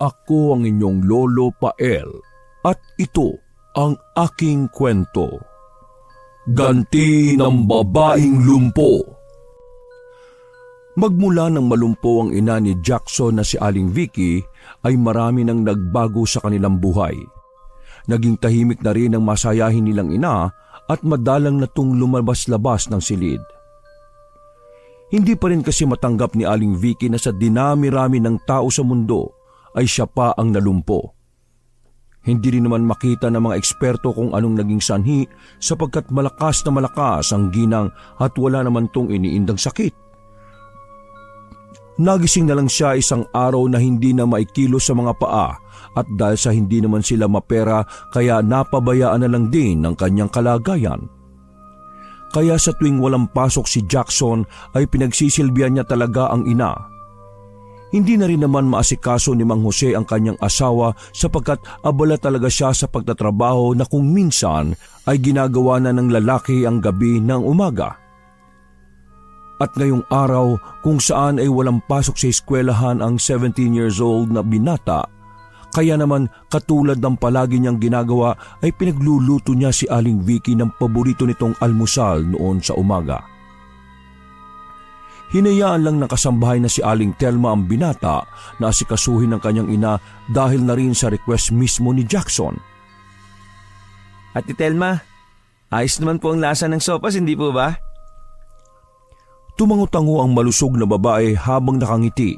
Ako ang inyong Lolo Pael at ito ang aking kwento. Ganti ng babaeng lumpo. Magmula nang malumpo ang ina ni Jackson na si Aling Vicky ay marami nang nagbago sa kanilang buhay. Naging tahimik na rin ang masayahin nilang ina at madalang na tung lumabas-labas ng silid. Hindi pa rin kasi matanggap ni Aling Vicky na sa dinami-rami ng tao sa mundo ay siya pa ang nalumpo. Hindi rin naman makita ng mga eksperto kung anong naging sanhi sapagkat malakas na malakas ang ginang at wala naman tong iniindang sakit. Nagising na lang siya isang araw na hindi na maikilos sa mga paa at dahil sa hindi naman sila mapera kaya napabayaan na lang din ng kanyang kalagayan. Kaya sa tuwing walang pasok si Jackson ay pinagsisilbihan niya talaga ang ina. Hindi na rin naman maasikaso ni Mang Jose ang kanyang asawa sapagkat abala talaga siya sa pagtatrabaho na kung minsan ay ginagawa na ng lalaki ang gabi ng umaga. At ngayong araw kung saan ay walang pasok sa eskwelahan ang 17 years old na binata, kaya naman katulad ng palagi niyang ginagawa ay pinagluluto niya si Aling Vicky ng paborito nitong almusal noon sa umaga. Hinayaan lang ng kasambahay na si Aling Telma ang binata na asikasuhin ng kanyang ina dahil na rin sa request mismo ni Jackson. Ate Telma, ayos naman po ang lasa ng sopas, hindi po ba? Tumango-tango ang malusog na babae habang nakangiti.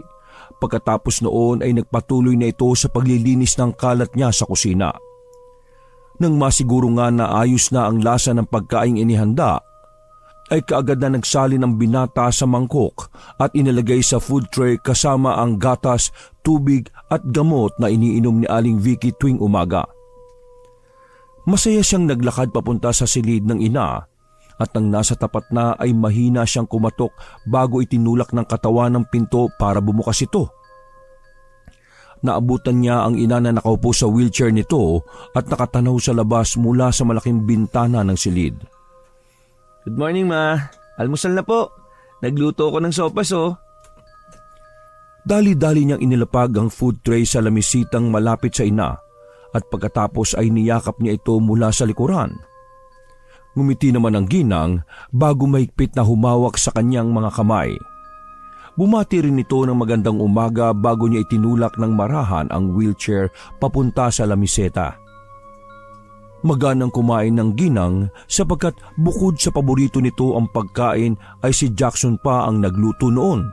Pagkatapos noon ay nagpatuloy na ito sa paglilinis ng kalat niya sa kusina. Nang masiguro nga na ayos na ang lasa ng pagkaing inihanda, ay kaagad na nagsali ng binata sa mangkok at inilagay sa food tray kasama ang gatas, tubig at gamot na iniinom ni Aling Vicky tuwing umaga. Masaya siyang naglakad papunta sa silid ng ina at nang nasa tapat na ay mahina siyang kumatok bago itinulak ng katawan ng pinto para bumukas ito. Naabutan niya ang ina na nakaupo sa wheelchair nito at nakatanaw sa labas mula sa malaking bintana ng silid. Good morning, Ma. Almusal na po. Nagluto ko ng sopas, oh. Dali-dali niyang inilapag ang food tray sa lamisitang malapit sa ina at pagkatapos ay niyakap niya ito mula sa likuran. Ngumiti naman ang ginang bago mahigpit na humawak sa kanyang mga kamay. Bumati rin ito ng magandang umaga bago niya itinulak ng marahan ang wheelchair papunta sa lamiseta. Maganang kumain ng ginang sapagkat bukod sa paborito nito ang pagkain ay si Jackson pa ang nagluto noon.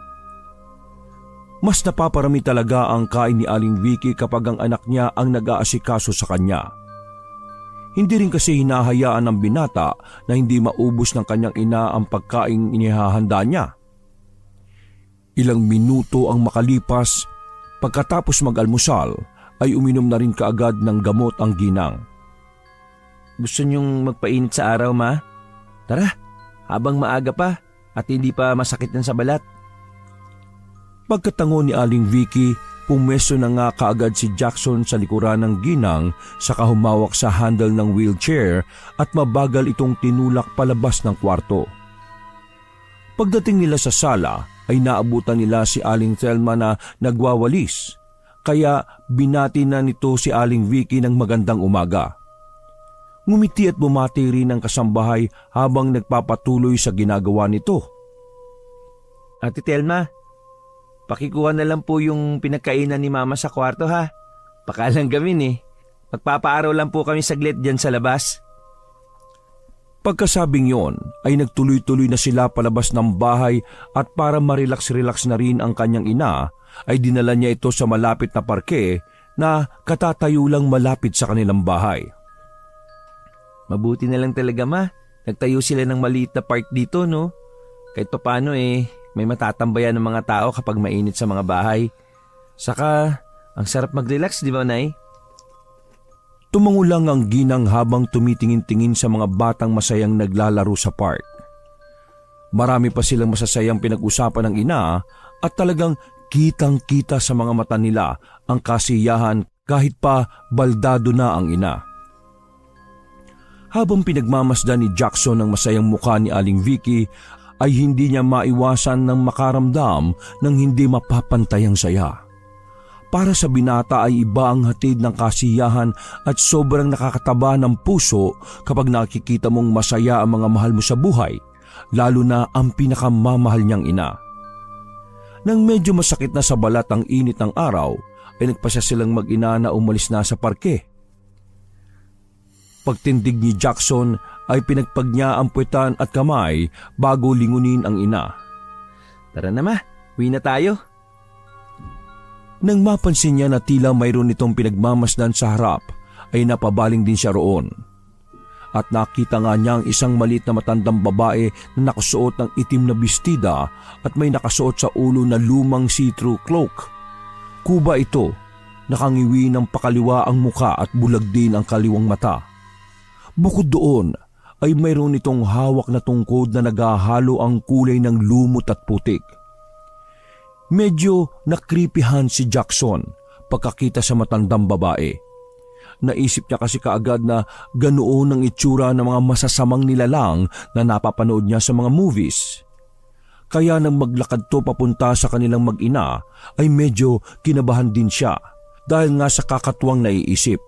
Mas napaparami talaga ang kain ni Aling Vicky kapag ang anak niya ang nag-aasikaso sa kanya. Hindi rin kasi hinahayaan ng binata na hindi maubos ng kanyang ina ang pagkain inihahanda niya. Ilang minuto ang makalipas, pagkatapos mag-almusal ay uminom na rin kaagad ng gamot ang ginang. Gusto niyong magpainit sa araw, Ma? Tara, habang maaga pa at hindi pa masakit ng sa balat. Pagkatango ni Aling Vicky, pumesto na nga kaagad si Jackson sa likuran ng ginang saka humawak sa handle ng wheelchair at mabagal itong tinulak palabas ng kwarto. Pagdating nila sa sala ay naabutan nila si Aling Thelma na nagwawalis, kaya binati na nito si Aling Vicky ng magandang umaga. Ngumiti at bumati rin ang kasambahay habang nagpapatuloy sa ginagawa nito. Ate Telma, pakikuha na lang po yung pinagkainan ni Mama sa kwarto, ha? Pakalang gamin eh. Magpapaaraw lang po kami saglit dyan sa labas. Pagkasabing yon ay nagtuloy-tuloy na sila palabas ng bahay at para marelax-relax na rin ang kanyang ina ay dinala niya ito sa malapit na parke na katatayo lang malapit sa kanilang bahay. Mabuti na lang talaga, Ma. Nagtayo sila ng maliit na park dito, no? Kahit paano may matatambayan ng mga tao kapag mainit sa mga bahay. Saka, ang sarap mag-relax, di ba, Nay? Tumango lang ang ginang habang tumitingin-tingin sa mga batang masayang naglalaro sa park. Marami pa silang masasayang pinag-usapan ng ina at talagang kitang-kita sa mga mata nila ang kasiyahan kahit pa baldado na ang ina. Habang pinagmamasdan ni Jackson ang masayang mukha ni Aling Vicky, ay hindi niya maiwasan ng makaramdam ng hindi mapapantayang saya. Para sa binata ay iba ang hatid ng kasiyahan at sobrang nakakataba ng puso kapag nakikita mong masaya ang mga mahal mo sa buhay, lalo na ang pinakamamahal niyang ina. Nang medyo masakit na sa balat ang init ng araw, ay nagpasya silang mag-ina na umalis na sa parke. Pagtindig ni Jackson ay pinagpag niya ang puwetan at kamay bago lingunin ang ina. Tara na ma, uwi na tayo. Nang mapansin niya na tila mayroon itong pinagmamasdan sa harap, ay napabaling din siya roon. At nakita nga niya ang isang maliit na matandang babae na nakasuot ng itim na bestida at may nakasuot sa ulo na lumang see-through cloak. Kuba ito, nakangiwi ng pakaliwa ang muka at bulag din ang kaliwang mata. Bukod doon, ay mayroon itong hawak na tungkod na naghahalo ang kulay ng lumot at putik. Medyo nakripihan si Jackson pagkakita sa matandang babae. Naisip niya kasi kaagad na ganoon ang itsura ng mga masasamang nilalang na napapanood niya sa mga movies. Kaya nang maglakad to papunta sa kanilang mag-ina ay medyo kinabahan din siya dahil nga sa kakatuwang naiisip.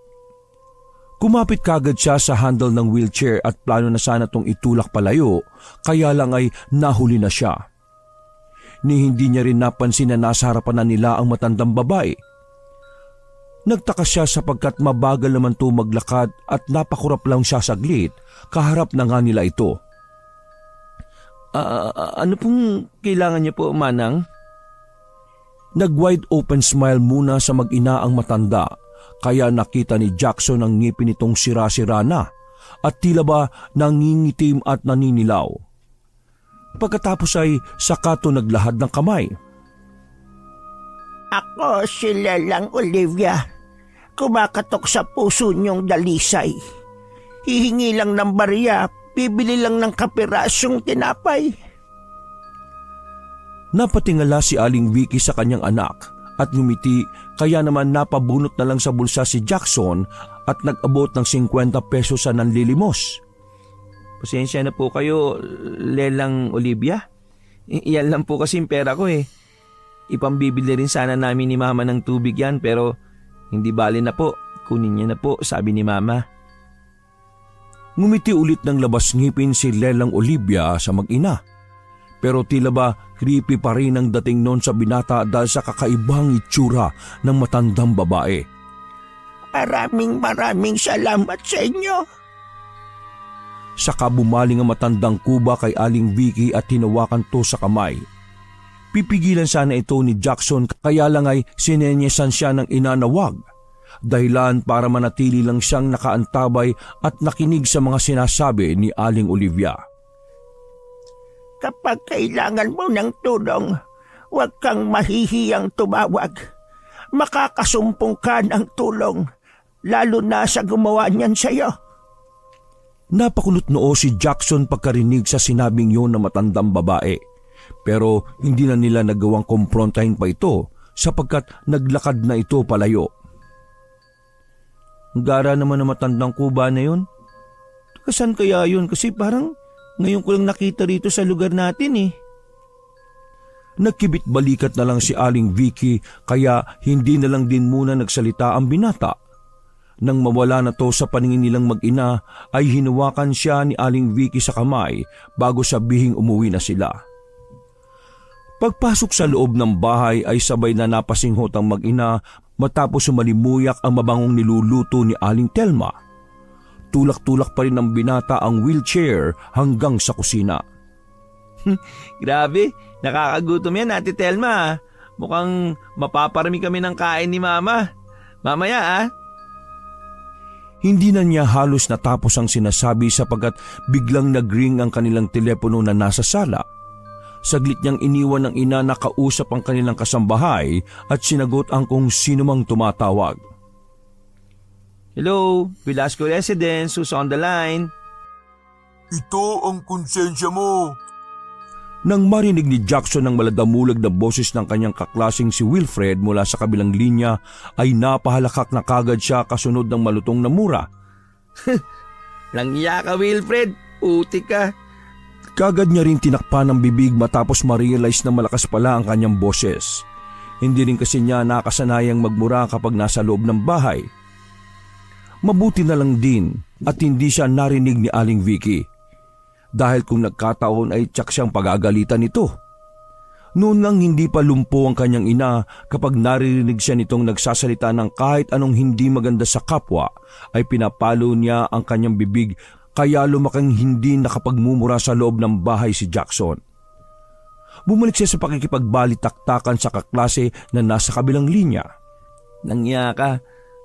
Kumapit kagad siya sa handle ng wheelchair at plano na sana tong itulak palayo, kaya lang ay nahuli na siya. Ni hindi niya rin napansin na nasa harapan na nila ang matandang babae. Nagtaka siya sapagkat mabagal naman to maglakad at napakurap lang siya saglit, kaharap na nga nila ito. Ano pong kailangan niyo po, Manang? Nag-wide open smile muna sa mag-ina ang matanda, kaya nakita ni Jackson ang ngipin nitong sira-sira na at tila ba nangingitim at naninilaw. Pagkatapos ay saka to naglahad ng kamay. Ako si Lelang Olivia. Kumakatok sa puso niyong dalisay. Hihingi lang ng barya, bibili lang ng kapirasyong tinapay. Napatingala si Aling Vicky sa kanyang anak at ngumiti, kaya naman napabunot na lang sa bulsa si Jackson at nag-abot ng 50 pesos sa nanlilimos. Pasensya na po kayo, Lelang Olivia. Iyan lang po kasi yung pera ko eh. Ipambibili rin sana namin ni Mama ng tubig yan pero hindi bali na po. Kunin niya na po, sabi ni Mama. Ngumiti ulit ng labas ngipin si Lelang Olivia sa mag-ina. Pero tila ba creepy pa rin ang dating noon sa binata dahil sa kakaibang itsura ng matandang babae. Maraming salamat sa inyo. Saka bumaling ang matandang kuba kay Aling Vicky at hinawakan to sa kamay. Pipigilan sana ito ni Jackson kaya lang ay sinenyesan siya ng ina na wag. Dahilan para manatili lang siyang nakaantabay at nakinig sa mga sinasabi ni Aling Olivia. Kapag kailangan mo ng tulong, huwag kang mahihiyang tumawag. Makakasumpong ka ng tulong, lalo na sa gumawa niyan sa'yo. Napakulot noo si Jackson pagkarinig sa sinabing yon ng matandang babae. Pero hindi na nila nagawang kumprontahin pa ito sapagkat naglakad na ito palayo. Ang gara naman ng matandang kuba na yun. Saan kaya yun? Kasi parang ngayon ko lang nakita rito sa lugar natin eh. Nagkibit balikat na lang si Aling Vicky kaya hindi na lang din muna nagsalita ang binata. Nang mawala na to sa paningin nilang mag-ina ay hinawakan siya ni Aling Vicky sa kamay bago sabihing umuwi na sila. Pagpasok sa loob ng bahay ay sabay na napasinghot ang mag-ina matapos sumalimuyak ang mabangong niluluto ni Aling Telma. Tulak-tulak pa rin ng binata ang wheelchair hanggang sa kusina. Grabe, nakakagutom yan Ate Telma. Mukhang mapaparami kami ng kain ni Mama. Mamaya ah. Hindi na niya halos natapos ang sinasabi sapagkat biglang nag-ring ang kanilang telepono na nasa sala. Saglit niyang iniwan ng ina na kausap ang kanilang kasambahay at sinagot ang kung sino mang tumatawag. Hello, Velasco Residence, who's on the line? Ito ang konsensya mo. Nang marinig ni Jackson ang maladamulag na boses ng kanyang kaklasing si Wilfred mula sa kabilang linya, ay napahalakak na kagad siya kasunod ng malutong na mura. Langya ka Wilfred, puti ka. Kagad niya rin tinakpan ang bibig matapos ma-realize na malakas pala ang kanyang boses. Hindi rin kasi niya nakasanayang magmura kapag nasa loob ng bahay. Mabuti na lang din at hindi siya narinig ni Aling Vicky. Dahil kung nagkataon ay tiyak siyang pagagalitan nito. Noon lang hindi pa lumpo ang kanyang ina kapag naririnig siya nitong nagsasalita ng kahit anong hindi maganda sa kapwa ay pinapalo niya ang kanyang bibig kaya lumakang hindi nakapagmumura sa loob ng bahay si Jackson. Bumalik siya sa pakikipagbalitaktakan sa kaklase na nasa kabilang linya. Nangya ka.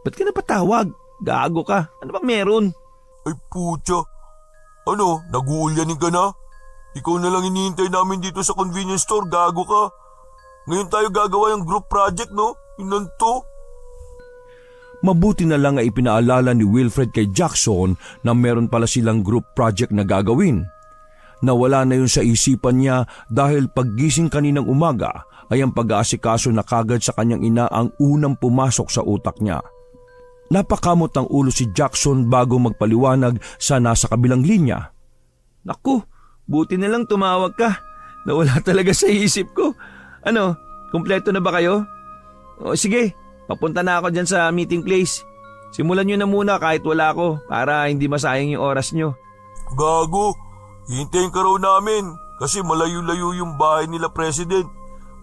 Ba't ka napatawag? Gago ka. Ano bang meron? Ay putya. Ano, nag-uulyanin ka na? Ikaw na lang hinihintay namin dito sa convenience store, gago ka. Ngayon tayo gagawa ng group project, no? Inanto. Mabuti na lang ay ipinaalala ni Wilfred kay Jackson na meron pala silang group project na gagawin. Nawala na yun sa isipan niya dahil paggising kaninang umaga ay ang pag-aasikaso na kagad sa kanyang ina ang unang pumasok sa utak niya. Napakamot ng ulo si Jackson bago magpaliwanag sa nasa kabilang linya. Naku, buti na lang tumawag ka. Nawala talaga sa isip ko. Ano, kumpleto na ba kayo? O sige, papunta na ako dyan sa meeting place. Simulan nyo na muna kahit wala ako para hindi masayang yung oras nyo. Gago. Hintayin ka raw namin kasi malayo-layo yung bahay nila President.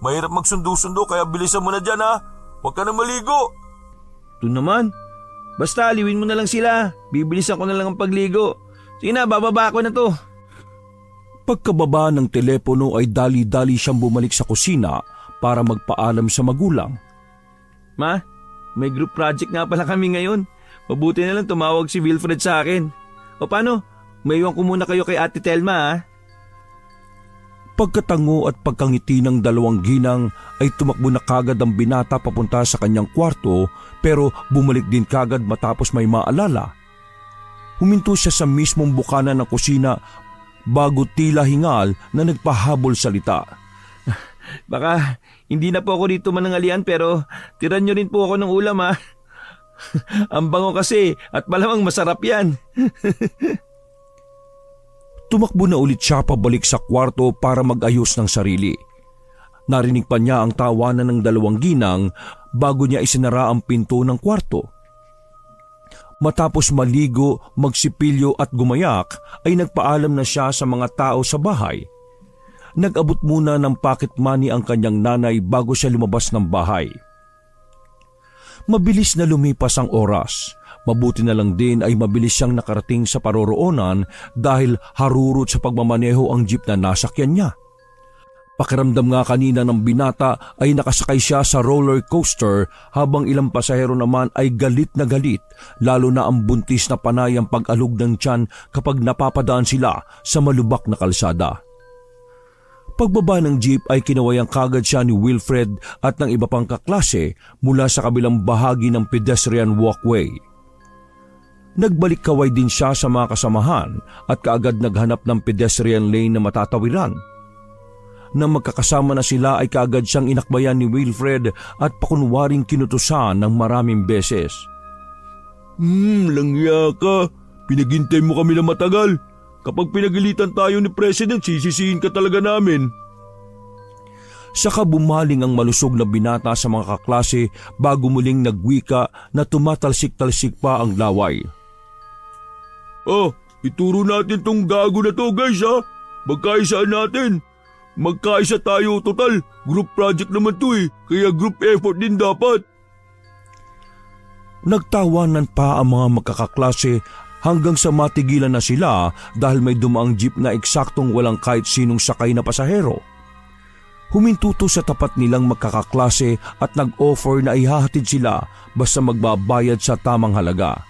Mahirap magsundo-sundo kaya bilisan mo na dyan ha. Huwag ka na maligo. Ito naman. Basta aliwin mo na lang sila. Bibilisan ko na lang ang pagligo. Sige na, bababa ako na to. Pagkababa ng telepono ay dali-dali siyang bumalik sa kusina para magpaalam sa magulang. Ma, may group project nga pala kami ngayon. Mabuti na lang tumawag si Wilfred sa akin. O paano? Mayroon ko muna kayo kay Ate Telma ha. Pagkatango at pagkangiti ng dalawang ginang ay tumakbo na kagad ang binata papunta sa kanyang kwarto pero bumalik din kagad matapos may maalala. Huminto siya sa mismong bukana ng kusina bago tila hingal na nagpahabol salita. Baka hindi na po ako dito manangalian pero tiran nyo rin po ako ng ulam ha. Ang bango kasi at malamang masarap yan. Tumakbo na ulit siya pabalik sa kwarto para mag-ayos ng sarili. Narinig pa niya ang tawanan ng dalawang ginang bago niya isinara ang pinto ng kwarto. Matapos maligo, magsipilyo at gumayak ay nagpaalam na siya sa mga tao sa bahay. Nag-abot muna ng pocket money ang kanyang nanay bago siya lumabas ng bahay. Mabilis na lumipas ang oras. Mabuti na lang din ay mabilis siyang nakarating sa paroroonan dahil harurot sa pagmamaneho ang jeep na nasakyan niya. Pakiramdam nga kanina ng binata ay nakasakay siya sa roller coaster habang ilang pasahero naman ay galit na galit lalo na ang buntis na panay ang pag-alog ng tiyan kapag napapadaan sila sa malubak na kalsada. Pagbaba ng jeep ay kinawayang kagad siya ni Wilfred at ng iba pang kaklase mula sa kabilang bahagi ng pedestrian walkway. Nagbalik kaway din siya sa mga kasamahan at kaagad naghanap ng pedestrian lane na matatawiran. Nang magkakasama na sila ay kaagad siyang inakbayan ni Wilfred at pakunwaring kinutusan ng maraming beses. Langya ka. Pinaghintay mo kami na matagal. Kapag pinagalitan tayo ni President, sisisihin ka talaga namin. Saka bumaling ang malusog na binata sa mga kaklase bago muling nagwika na tumatalsik-talsik pa ang laway. Ituro natin tong gago na to guys ha. Magkaisaan natin. Magkaisa tayo total. Group project naman to kaya group effort din dapat. Nagtawanan pa ang mga magkakaklase hanggang sa matigilan na sila dahil may dumaang jeep na eksaktong walang kahit sinong sakay na pasahero. Huminto to sa tapat nilang magkakaklase at nag-offer na ihahatid sila basta magbabayad sa tamang halaga.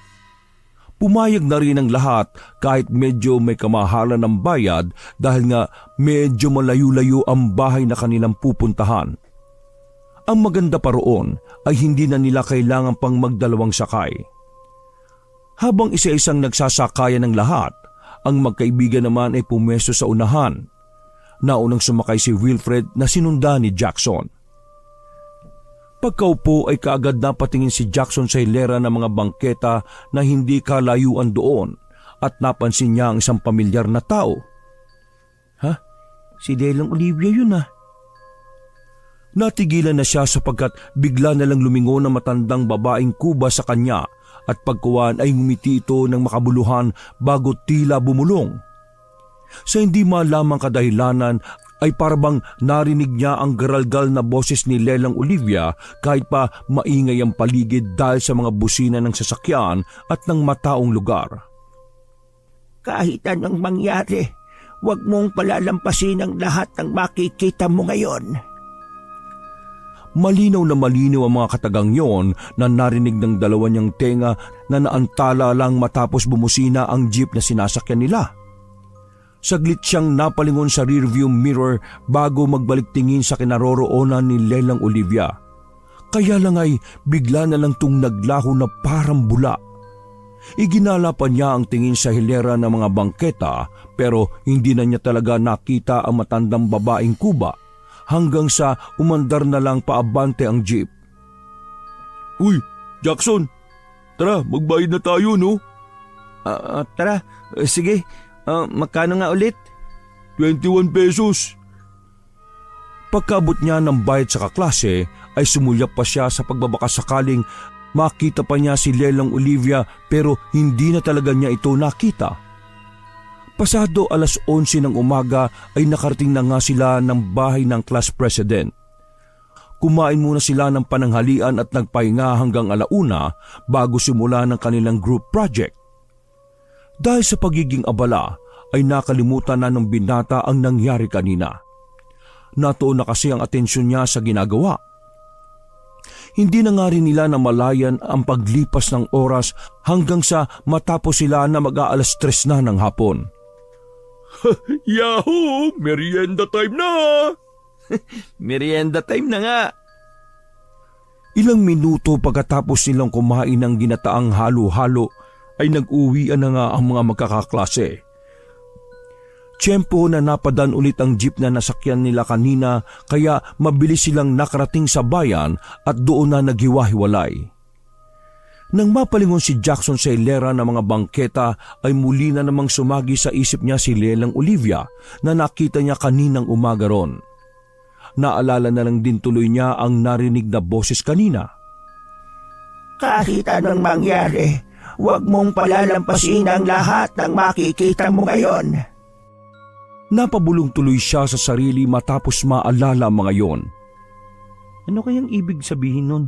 Pumayag na rin ang lahat kahit medyo may kamahalan ng bayad dahil nga medyo malayo-layo ang bahay na kanilang pupuntahan. Ang maganda pa roon ay hindi na nila kailangan pang magdalawang sakay. Habang isa-isang nagsasakayan ng lahat, ang magkaibigan naman ay pumwesto sa unahan. Naunang sumakay si Wilfred na sinundan ni Jackson. Pagkaupo ay kaagad napatingin si Jackson sa hilera ng mga bangketa na hindi kalayuan doon at napansin niya ang isang pamilyar na tao. Si Delong Olivia yun ah. Natigilan na siya sapagkat bigla na lang lumingon ang matandang babaeng kuba sa kanya at pagkuwan ay ngumiti ito ng makabuluhan bago tila bumulong. Sa hindi malamang kadahilanan ay parabang narinig niya ang garalgal na boses ni Lelang Olivia kahit pa maingay ang paligid dahil sa mga busina ng sasakyan at ng mataong lugar. Kahit anong mangyari, huwag mong palalampasin ang lahat ng makikita mo ngayon. Malinaw na malinaw ang mga katagang yon na narinig ng dalawa niyang tenga na naantala lang matapos bumusina ang jeep na sinasakyan nila. Saglit siyang napalingon sa rearview mirror bago magbalik tingin sa kinaroroonan ni Lelang Olivia. Kaya lang ay bigla na lang tung naglaho na parang bula. Iginala pa niya ang tingin sa hilera ng mga bangketa pero hindi na niya talaga nakita ang matandang babaeng kuba hanggang sa umandar na lang paabante ang jeep. Uy, Jackson! Tara, magbayad na tayo, no? Tara, sige. Magkano nga ulit? 21 pesos. Pagkabot niya ng bayad sa kaklase ay sumulyap pa siya sa pagbabakasakaling makita pa niya si Lelang Olivia pero hindi na talaga niya ito nakita. Pasado 11:00 ng umaga ay nakarating na nga sila ng bahay ng class president. Kumain muna sila ng pananghalian at nagpahinga hanggang 1:00 bago simula ng kanilang group project. Dahil sa pagiging abala ay nakalimutan na ng binata ang nangyari kanina. Natuon na kasi ang atensyon niya sa ginagawa. Hindi na nga rin nila namalayan ang paglipas ng oras hanggang sa matapos sila na mag-aalas 3 na ng hapon. Yahoo! Merienda time na! Merienda time na nga. Ilang minuto pagkatapos nilang kumain ng ginataang halo-halo ay nag-uwian na nga ang mga magkakaklase. Tiyempo na napadan ulit ang jeep na nasakyan nila kanina kaya mabilis silang nakarating sa bayan at doon na naghiwa-hiwalay. Nang mapalingon si Jackson sa hilera ng mga bangketa ay muli na namang sumagi sa isip niya si Lelang Olivia na nakita niya kaninang umaga ron. Naalala na lang din tuloy niya ang narinig na boses kanina. Kahit anong mangyari, huwag mong palalampasin ang lahat ng makikita mo ngayon. Napabulong tuloy siya sa sarili matapos maalala ang mga yon. Ano kayang ibig sabihin nun?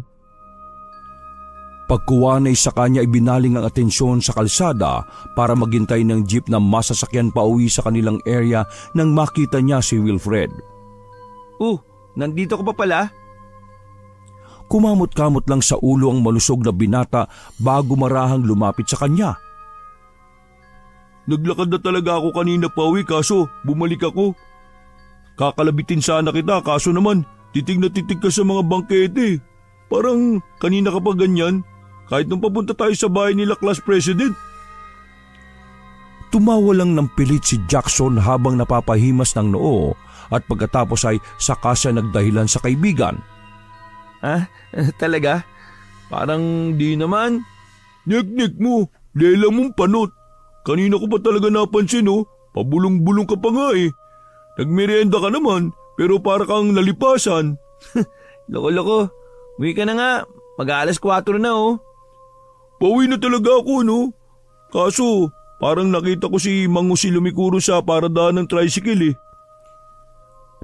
Pagkuwanay sa kanya ay binaling ang atensyon sa kalsada para maghintay ng jeep na masasakyan pa uwi sa kanilang area nang makita niya si Wilfred. Nandito ka pa pala? Kumamot-kamot lang sa ulo ang malusog na binata bago marahang lumapit sa kanya. Naglakad na talaga ako kanina pa uwi kaso bumalik ako. Kakalabitin sana kita kaso naman titig na titig ka sa mga bangkete. Parang kanina ka pa ganyan kahit nung papunta tayo sa bahay nila class president. Tumawa lang ng pilit si Jackson habang napapahimas ng noo at pagkatapos ay saka siya nagdahilan sa kaibigan. Talaga? Parang di naman. Nik mo, lela mong panot. Kanina ko pa talaga napansin pabulong-bulong ka pa nga eh. Nagmerienda ka naman pero para kang nalipasan. Loko-loko, uwi ka na nga. Mag-aalas 4 na Pauwi na talaga ako Kaso parang nakita ko si Mangusi lumikuro sa paradaan ng tricycle eh.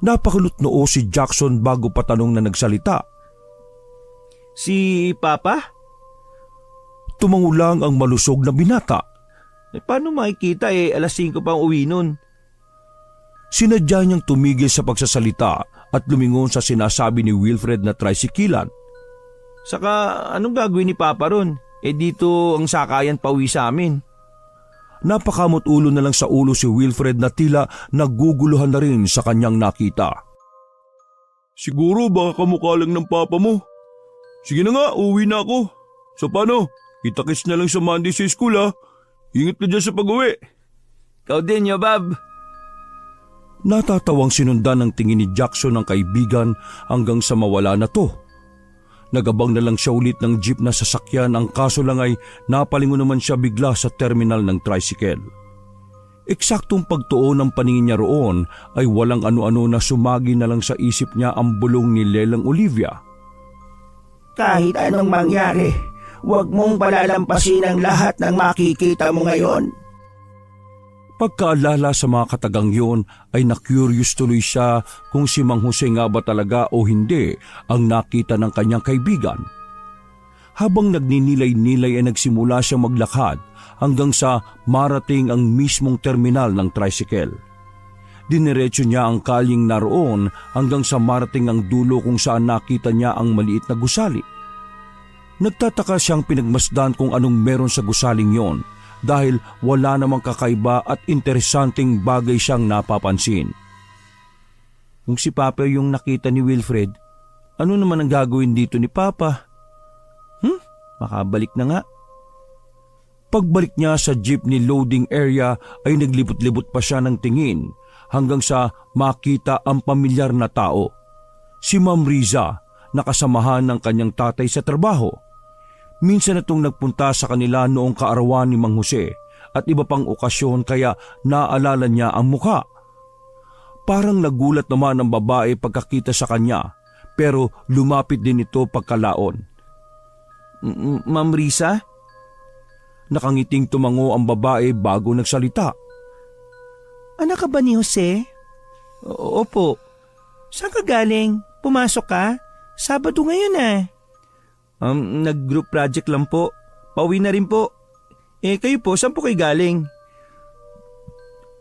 Napakulot noo si Jackson bago patanong na nagsalita. Si Papa? Tumangulang ang malusog na binata. Paano makikita alas 5 pa ang uwi nun? Sinadya niyang tumigil sa pagsasalita at lumingon sa sinasabi ni Wilfred na tricyclean. Saka anong gagawin ni Papa ron? Dito ang sakayan pa uwi sa amin. Napakamot ulo na lang sa ulo si Wilfred na tila naguguluhan na rin sa kanyang nakita. Siguro baka kamukha lang ng papa mo. Sige na nga, uwi na ako. So paano? Kita-kits na lang sa Monday sa school Ingat ka dyan sa pag-uwi. Ikaw din, Bob. Natatawang sinundan ng tingin ni Jackson ang kaibigan hanggang sa mawala na to. Nagabang na lang siya ulit ng jeep na sasakyan ang kaso lang ay napalingon naman siya bigla sa terminal ng tricycle. eksaktong pagtuon ng paningin niya roon ay walang ano-ano na sumagi na lang sa isip niya ang bulong ni Lelang Olivia. Kahit anong mangyari, huwag mong palalampasin ang lahat ng makikita mo ngayon. Pagkaalala sa mga katagang yun ay na-curious tuloy siya kung si Mang Jose nga ba talaga o hindi ang nakita ng kanyang kaibigan. Habang nagninilay-nilay ay nagsimula siyang maglakad hanggang sa marating ang mismong terminal ng tricycle. Diniretso niya ang kalyeng naroon hanggang sa marating ang dulo kung saan nakita niya ang maliit na gusali. Nagtataka siyang pinagmasdan kung anong meron sa gusaling yon dahil wala namang kakaiba at interesanting bagay siyang napapansin. Kung si Papa yung nakita ni Wilfred, ano naman ang gagawin dito ni Papa? Makabalik na nga. Pagbalik niya sa jeepney loading area ay naglibot-libot pa siya ng tingin hanggang sa makita ang pamilyar na tao. Si Ma'am Riza, nakasamahan ng kanyang tatay sa trabaho. Minsan na itong nagpunta sa kanila noong kaarawan ni Mang Jose at iba pang okasyon kaya naalala niya ang mukha. Parang nagulat naman ang babae pagkakita sa kanya pero lumapit din ito pagkalaon. Ma'am Riza? Nakangiting tumango ang babae bago nagsalita. Anak ka ba ni Jose? Opo. Saan ka galing? Pumasok ka? Sabado ngayon Nag-group project lang po. Pauwi na rin po. Kayo po, saan po kayo galing?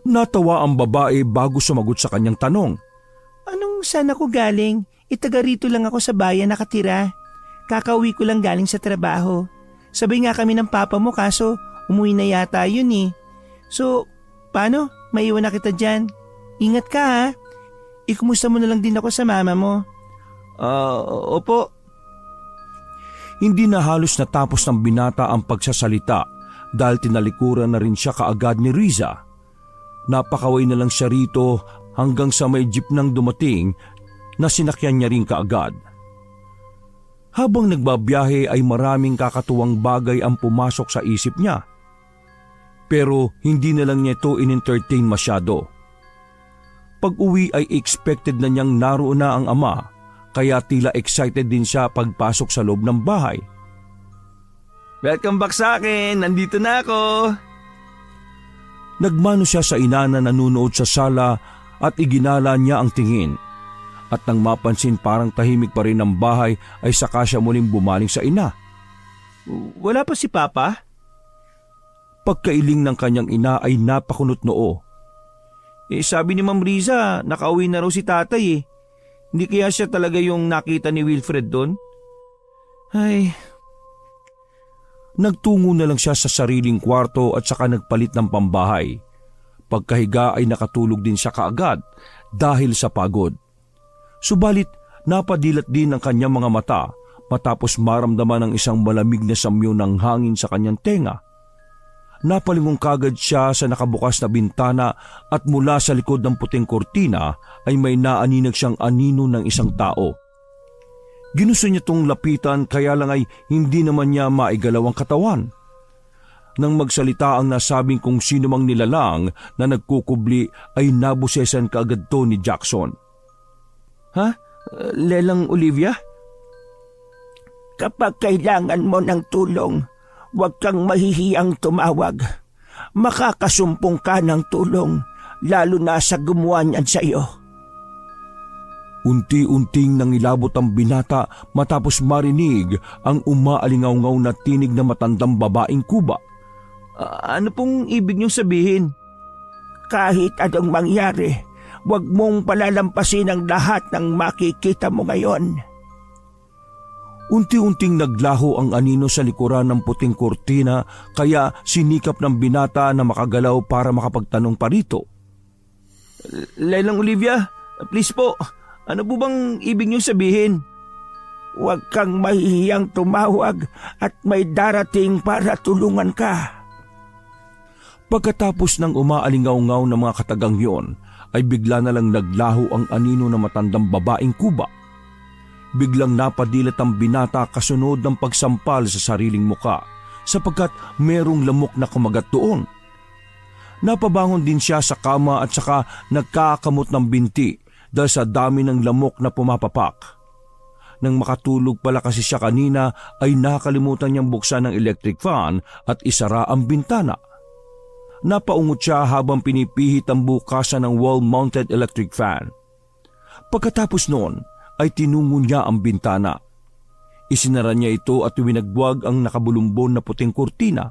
Natawa ang babae bago sumagot sa kanyang tanong. Anong saan ako galing? Taga rito lang ako sa bayan nakatira. Kakauwi ko lang galing sa trabaho. Sabay nga kami ng papa mo kaso umuwi na yata yun eh. So, paano? Maiwan na kita dyan. Ingat ka ha. Ikumusta mo na lang din ako sa mama mo. Opo. Hindi na halos natapos ng binata ang pagsasalita dahil tinalikuran na rin siya kaagad ni Riza. Napakaway na lang siya rito hanggang sa may jeep nang dumating na sinakyan niya rin kaagad. Habang nagbabiyahe ay maraming kakatuwang bagay ang pumasok sa isip niya. Pero hindi na lang niya ito in-entertain masyado. Pag-uwi ay expected na niyang naroon na ang ama kaya tila excited din siya pagpasok sa loob ng bahay. Welcome back sa akin, nandito na ako. Nagmano siya sa ina na nanunood sa sala at iginala niya ang tingin. At nang mapansin parang tahimik pa rin ang bahay ay saka siya muling bumaling sa ina. Wala pa si Papa? Pagkailing ng kanyang ina ay napakunot noo. Sabi ni Ma'am Riza, nakauwi na raw si tatay eh. Hindi kaya siya talaga yung nakita ni Wilfred doon? Ay. Nagtungo na lang siya sa sariling kwarto at saka nagpalit ng pambahay. Pagkahiga ay nakatulog din siya kaagad dahil sa pagod. Subalit napadilat din ang kanyang mga mata matapos maramdaman ng isang malamig na samyo ng hangin sa kanyang tenga. Napalingon kagad siya sa nakabukas na bintana at mula sa likod ng puting kortina ay may naaninag siyang anino ng isang tao. Ginusto niya itong lapitan kaya lang ay hindi naman niya maigalaw ang katawan. Nang magsalita ang nasabing kung sino mang nilalang na nagkukubli ay nabusesan kaagad to ni Jackson. Ha? Lelang Olivia? Kapag kailangan mo ng tulong, huwag kang mahihiyang tumawag. Makakasumpong ka ng tulong, lalo na sa gumawa niyan sa iyo. Unti-unting nangilabot ang binata matapos marinig ang umaalingaw-ngaw na tinig na matandang babaeng kuba. Ano pong ibig niyong sabihin? Kahit anong mangyari, huwag mong palalampasin ang lahat ng makikita mo ngayon. Unti-unting naglaho ang anino sa likuran ng puting kortina kaya sinikap ng binata na makagalaw para makapagtanong pa rito. Lelang Olivia, please po, ano po bang ibig niyong sabihin? Huwag kang mahihiyang tumawag at may darating para tulungan ka. Pagkatapos ng umaalingaw-ngaw ng mga katagang yon, ay bigla na lang naglaho ang anino ng matandang babaeng kuba. Biglang napadilat ang binata kasunod ng pagsampal sa sariling muka sapagkat merong lamok na kumagat doon. Napabangon din siya sa kama at saka nagkakamot ng binti dahil sa dami ng lamok na pumapapak. Nang makatulog pala kasi siya kanina ay nakalimutan niyang buksan ang electric fan at isara ang bintana. Napaungot siya habang pinipihit ang bukasan ng wall-mounted electric fan. Pagkatapos noon ay tinungo niya ang bintana. Isinara niya ito at winagwag ang nakabulumbon na puting kurtina.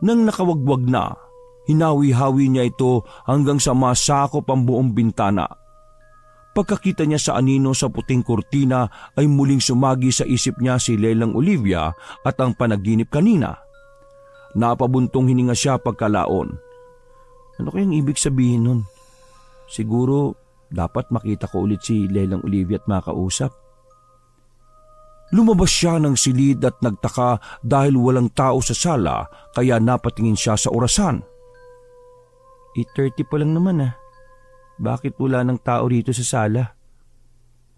Nang nakawagwag na, hinawi-hawi niya ito hanggang sa masakop ang buong bintana. Pagkakita niya sa anino sa puting kurtina ay muling sumagi sa isip niya si Lelang Olivia at ang panaginip kanina. Napabuntong hininga siya pagkalaon. Ano kayang ibig sabihin nun? Siguro dapat makita ko ulit si Lelang Olivia at makausap. Lumabas siya ng silid at nagtaka dahil walang tao sa sala kaya napatingin siya sa orasan. 8:30 pa lang naman Bakit wala ng tao rito sa sala?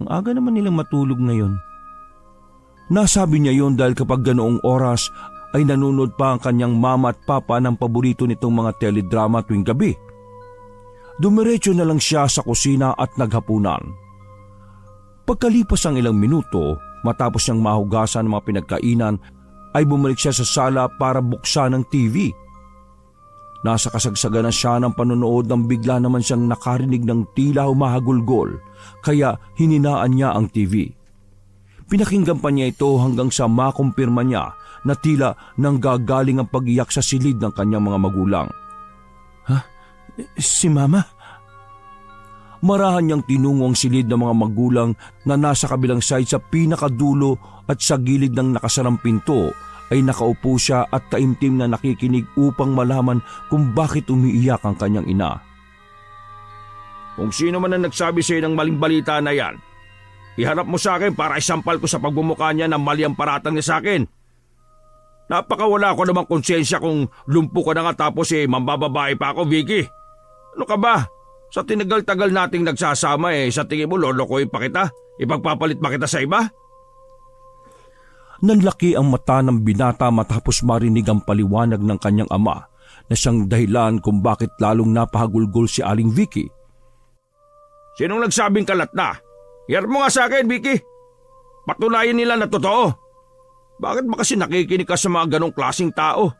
Ang aga naman nilang matulog ngayon. Nasabi niya yon dahil kapag ganoong oras ay nanonood pa ang kanyang mama at papa ng paborito nitong mga teledrama tuwing gabi. Dumiretso na lang siya sa kusina at naghapunan. Pagkalipas ang ilang minuto, matapos niyang mahugasan ang mga pinagkainan, ay bumalik siya sa sala para buksan ang TV. Nasa kasagsagan na siya ng panonood nang bigla naman siyang nakarinig ng tila humahagulgol, kaya hininaan niya ang TV. Pinakinggan pa niya ito hanggang sa makumpirma niya na tila nanggagaling ang pag-iyak sa silid ng kanyang mga magulang. Ha? Si Mama? Marahan niyang tinungo ang silid ng mga magulang na nasa kabilang side sa pinakadulo at sa gilid ng nakasarang pinto ay nakaupo siya at taimtim na nakikinig upang malaman kung bakit umiiyak ang kanyang ina. Kung sino man ang nagsabi sa iyo ng maling balita na yan, iharap mo sa akin para isampal ko sa pagbumuka niya ng mali ang paratang niya sa akin. Napakawala ko namang konsensya kung lumpo ka na nga tapos mambababae pa ako, Vicky. Ano ka ba? Sa tinagal-tagal nating nagsasama sa tingin mo lolokohin pa kita? Ipagpapalit pa kita sa iba? Nanlaki ang mata ng binata matapos marinig ang paliwanag ng kanyang ama na siyang dahilan kung bakit lalong napahagulgol si Aling Vicky. Sinong nagsabing kalat na? Iharap mo nga sa akin, Vicky. Patunayan nila na totoo. Bakit ba kasi nakikinig ka sa mga ganong klaseng tao?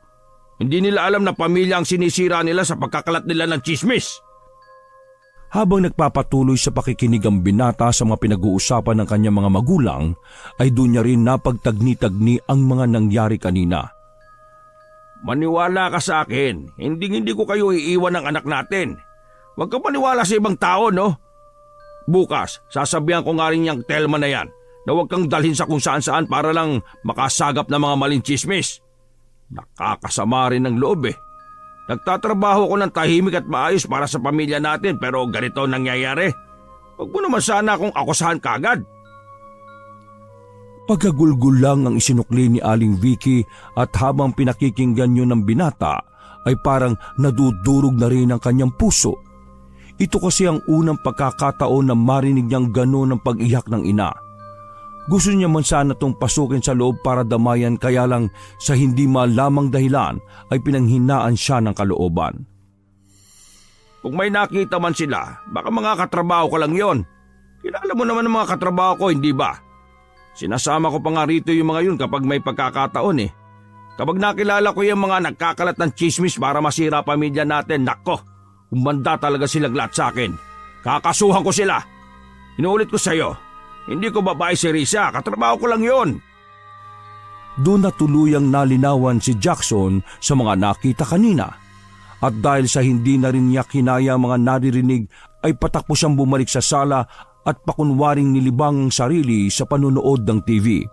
Hindi nila alam na pamilya ang sinisira nila sa pagkakalat nila ng chismis. Habang nagpapatuloy sa pakikinig ang binata sa mga pinag-uusapan ng kanyang mga magulang, ay doon niya rin napagtagni-tagni ang mga nangyari kanina. Maniwala ka sa akin, hindi ko kayo iiwan ng anak natin. Huwag ka maniwala sa ibang tao, no? Bukas, sasabihan ko nga rin yung Telma na yan na huwag kang dalhin sa kung saan-saan para lang makasagap ng mga maling chismis. Nakakasama rin ng loob Nagtatrabaho ko ng tahimik at maayos para sa pamilya natin pero ganito nangyayari. Huwag mo naman sana akong akusahan kagad. Pagkagulgul lang ang isinukli ni Aling Vicky at habang pinakikinggan yun ng binata ay parang nadudurog na rin ang kanyang puso. Ito kasi ang unang pagkakataon na marinig niyang gano'n ang pag-iyak ng ina. Gusto niya man sana itong pasukin sa loob para damayan kaya lang sa hindi malamang dahilan ay pinanghinaan siya ng kalooban. Kung may nakita man sila, baka mga katrabaho ka lang yon. Kilala mo naman ang mga katrabaho ko, hindi ba? Sinasama ko pa nga rito yung mga yun kapag may pagkakataon Kapag nakilala ko yung mga nagkakalat ng chismis para masira pamilya natin, nako, umanda talaga silang lahat sa akin. Kakasuhan ko sila. Inuulit ko sa'yo. Hindi ko babae si Risa, katrabaho ko lang yon. Doon na tuluyang nalinawan si Jackson sa mga nakita kanina. At dahil sa hindi na rin niya kinaya mga naririnig ay patakbo siyang bumalik sa sala at pakunwaring nilibang ang sarili sa panonood ng TV.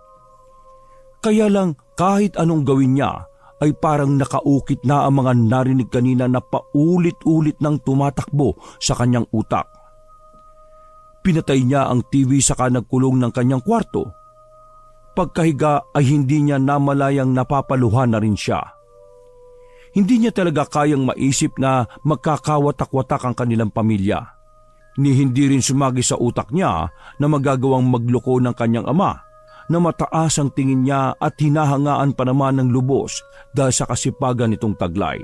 Kaya lang kahit anong gawin niya ay parang nakaukit na ang mga narinig kanina na paulit-ulit nang tumatakbo sa kanyang utak. Pinatay niya ang TV saka nagkulong ng kanyang kwarto. Pagkahiga ay hindi niya namalayang napapaluhan na rin siya. Hindi niya talaga kayang maisip na magkakawatak-watak ang kanilang pamilya. Ni hindi rin sumagi sa utak niya na magagawang magloko ng kanyang ama na mataas ang tingin niya at hinahangaan pa naman ng lubos dahil sa kasipagan nitong taglay.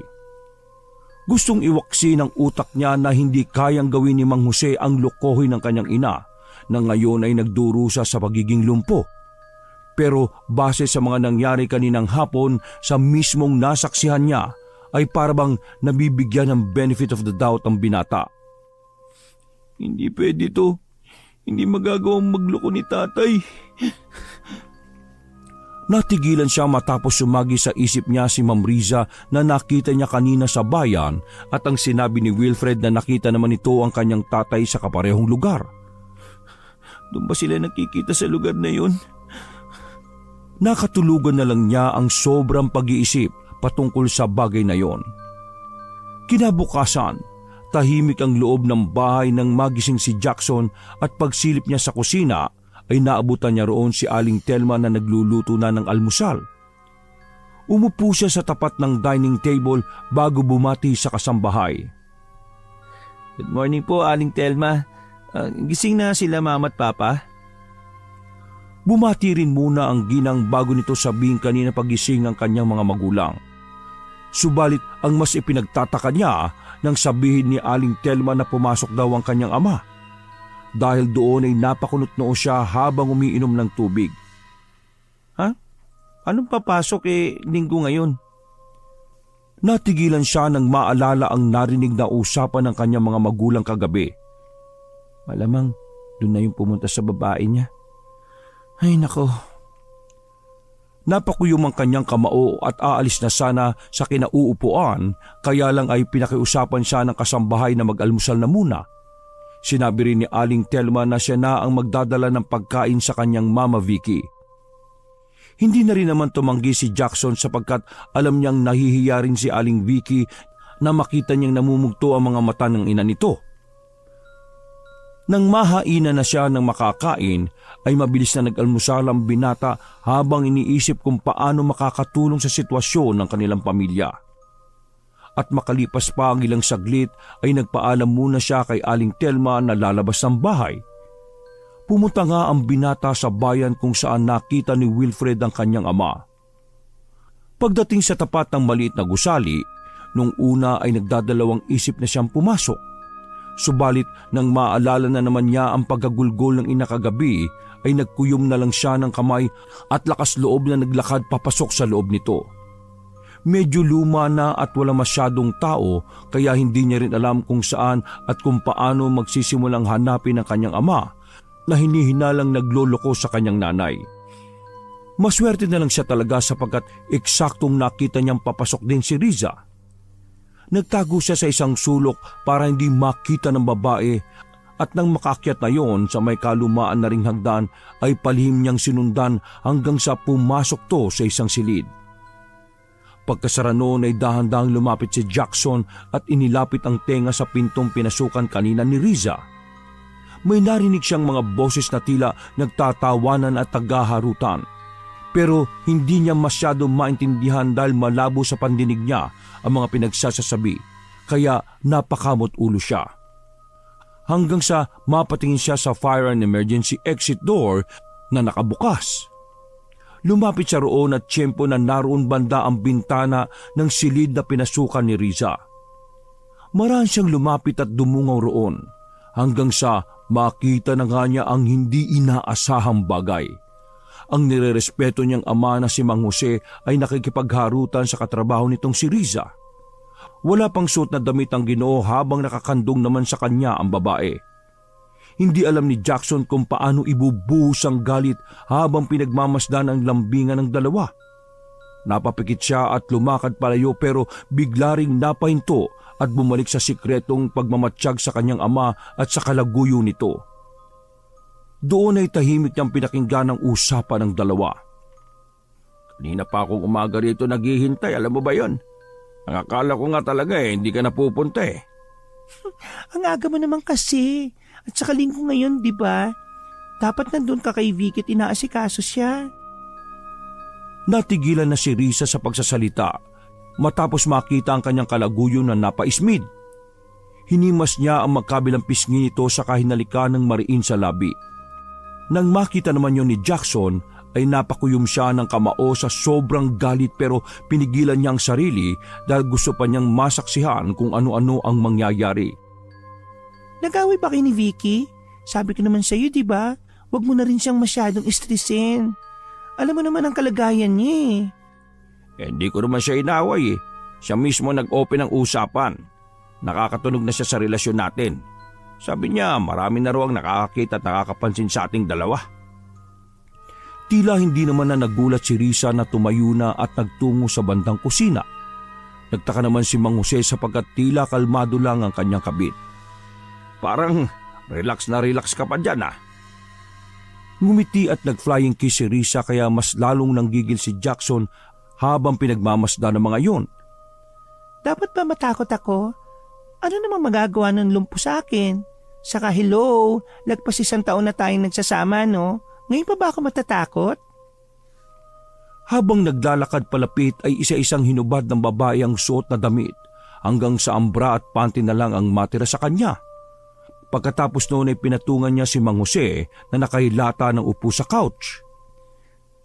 Gustong iwaksi ng utak niya na hindi kayang gawin ni Mang Jose ang lokohin ng kanyang ina na ngayon ay nagdurusa sa pagiging lumpo. Pero base sa mga nangyari kaninang hapon sa mismong nasaksihan niya ay parabang nabibigyan ng benefit of the doubt ang binata. Hindi pwede to. Hindi magagawang magloko ni tatay. Natigilan siya matapos sumagi sa isip niya si Ma'am Riza na nakita niya kanina sa bayan at ang sinabi ni Wilfred na nakita naman ito ang kanyang tatay sa kaparehong lugar. Doon ba sila nakikita sa lugar na yun? Nakatulugan na lang niya ang sobrang pag-iisip patungkol sa bagay na yon. Kinabukasan, tahimik ang loob ng bahay nang magising si Jackson at pagsilip niya sa kusina ay naabutan niya roon si Aling Telma na nagluluto na ng almusal. Umupo siya sa tapat ng dining table bago bumati sa kasambahay. Good morning po, Aling Telma. Gising na sila mama at papa? Bumati rin muna ang ginang bago nito sabihin kanina pagising ang kanyang mga magulang. Subalit ang mas ipinagtataka niya nang sabihin ni Aling Telma na pumasok daw ang kanyang ama. Dahil doon ay napakunot noo siya habang umiinom ng tubig. Ha? Anong papasok linggo ngayon? Natigilan siya nang maalala ang narinig na usapan ng kanyang mga magulang kagabi. Malamang doon na yung pumunta sa babae niya. Ay nako. Napakuyom ang kanyang kamao at aalis na sana sa kinauupuan kaya lang ay pinakiusapan siya ng kasambahay na mag-almusal na muna. Sinabi rin ni Aling Telma na siya na ang magdadala ng pagkain sa kanyang mama Vicky. Hindi na rin naman tumanggi si Jackson sapagkat alam niyang nahihiya rin si Aling Vicky na makita niyang namumugto ang mga mata ng ina nito. Nang mahaina na siya ng makakain ay mabilis na nag-almusal ang binata habang iniisip kung paano makakatulong sa sitwasyon ng kanilang pamilya. At makalipas pa ang ilang saglit ay nagpaalam muna siya kay Aling Telma na lalabas ng bahay. Pumunta nga ang binata sa bayan kung saan nakita ni Wilfred ang kanyang ama. Pagdating sa tapat ng maliit na gusali, nung una ay nagdadalawang isip na siyang pumasok. Subalit nang maalala na naman niya ang pagkagulgol ng ina kagabi ay nagkuyom na lang siya ng kamay at lakas loob na naglakad papasok sa loob nito. Medyo luma na at wala masyadong tao kaya hindi niya rin alam kung saan at kung paano magsisimulang hanapin ang kanyang ama na hinihinalang nagloloko sa kanyang nanay. Maswerte na lang siya talaga sapagkat eksaktong nakita niyang papasok din si Riza. Nagtago siya sa isang sulok para hindi makita ng babae at nang makakyat na yon sa may kalumaan na ring hagdan ay palihim niyang sinundan hanggang sa pumasok to sa isang silid. Pagkasara noon ay dahan-dahang lumapit si Jackson at inilapit ang tenga sa pintong pinasukan kanina ni Riza. May narinig siyang mga boses na tila nagtatawanan at tagaharutan. Pero hindi niya masyado maintindihan dahil malabo sa pandinig niya ang mga pinagsasasabi, kaya napakamot ulo siya. Hanggang sa mapatingin siya sa fire and emergency exit door na nakabukas. Lumapit siya roon at tiyempo na naroon banda ang bintana ng silid na pinasukan ni Riza. Maraan siyang lumapit at dumungaw roon hanggang sa makita na nga niya ang hindi inaasahang bagay. Ang nirerespeto niyang ama na si Mang Jose ay nakikipagharutan sa katrabaho nitong si Riza. Wala pang suot na damit ang Ginoo habang nakakandong naman sa kanya ang babae. Hindi alam ni Jackson kung paano ibubuhos ang galit habang pinagmamasdan ang lambingan ng dalawa. Napapikit siya at lumakad palayo pero bigla ring napahinto at bumalik sa sikretong pagmamatsyag sa kanyang ama at sa kalaguyo nito. Doon ay tahimik niyang pinakinggan ang usapan ng dalawa. Kanina pa akong umaga rito naghihintay, alam mo ba yon? Ang akala ko nga talaga hindi ka napupunta . Ang aga mo naman kasi. At saka linggo ngayon, di ba? Dapat nandun ka kay Vicky at inaasikaso siya. Natigilan na si Riza sa pagsasalita matapos makita ang kanyang kalaguyo na napaismid. Hinimas niya ang magkabilang pisngi nito sa kahinalikan ng mariin sa labi. Nang makita naman yon ni Jackson ay napakuyom siya ng kamao sa sobrang galit pero pinigilan niya ang sarili dahil gusto pa niyang masaksihan kung ano-ano ang mangyayari. Nag-away ba kayo ni Vicky? Sabi ko naman sa iyo, di ba? Huwag mo na rin siyang masyadong istresin. Alam mo naman ang kalagayan niya eh. Hindi ko naman siya inaway eh. Siya mismo nag-open ng usapan. Nakakatunog na siya sa relasyon natin. Sabi niya marami na raw ang nakakakita at nakakapansin sa ating dalawa. Tila hindi naman na nagulat si Risa na tumayo na at nagtungo sa bandang kusina. Nagtaka naman si Mang Jose sapagkat tila kalmado lang ang kanyang kabit. Parang relax na relax ka pa dyan ah. Ngumiti at nag-flying kiss si Risa kaya mas lalong nanggigil si Jackson habang pinagmamasdan ng mga yon. Dapat ba matakot ako? Ano namang magagawa ng lumpo sa akin? Saka hello, lagpas 1 taon na tayong nagsasama no? Ngayon pa ba ako matatakot? Habang naglalakad palapit ay isa-isang hinubad ng babae ang suot na damit hanggang sa ambra at panty na lang ang matira sa kanya. Pagkatapos noon ay pinatungan niya si Mang Jose na nakahilata ng upo sa couch.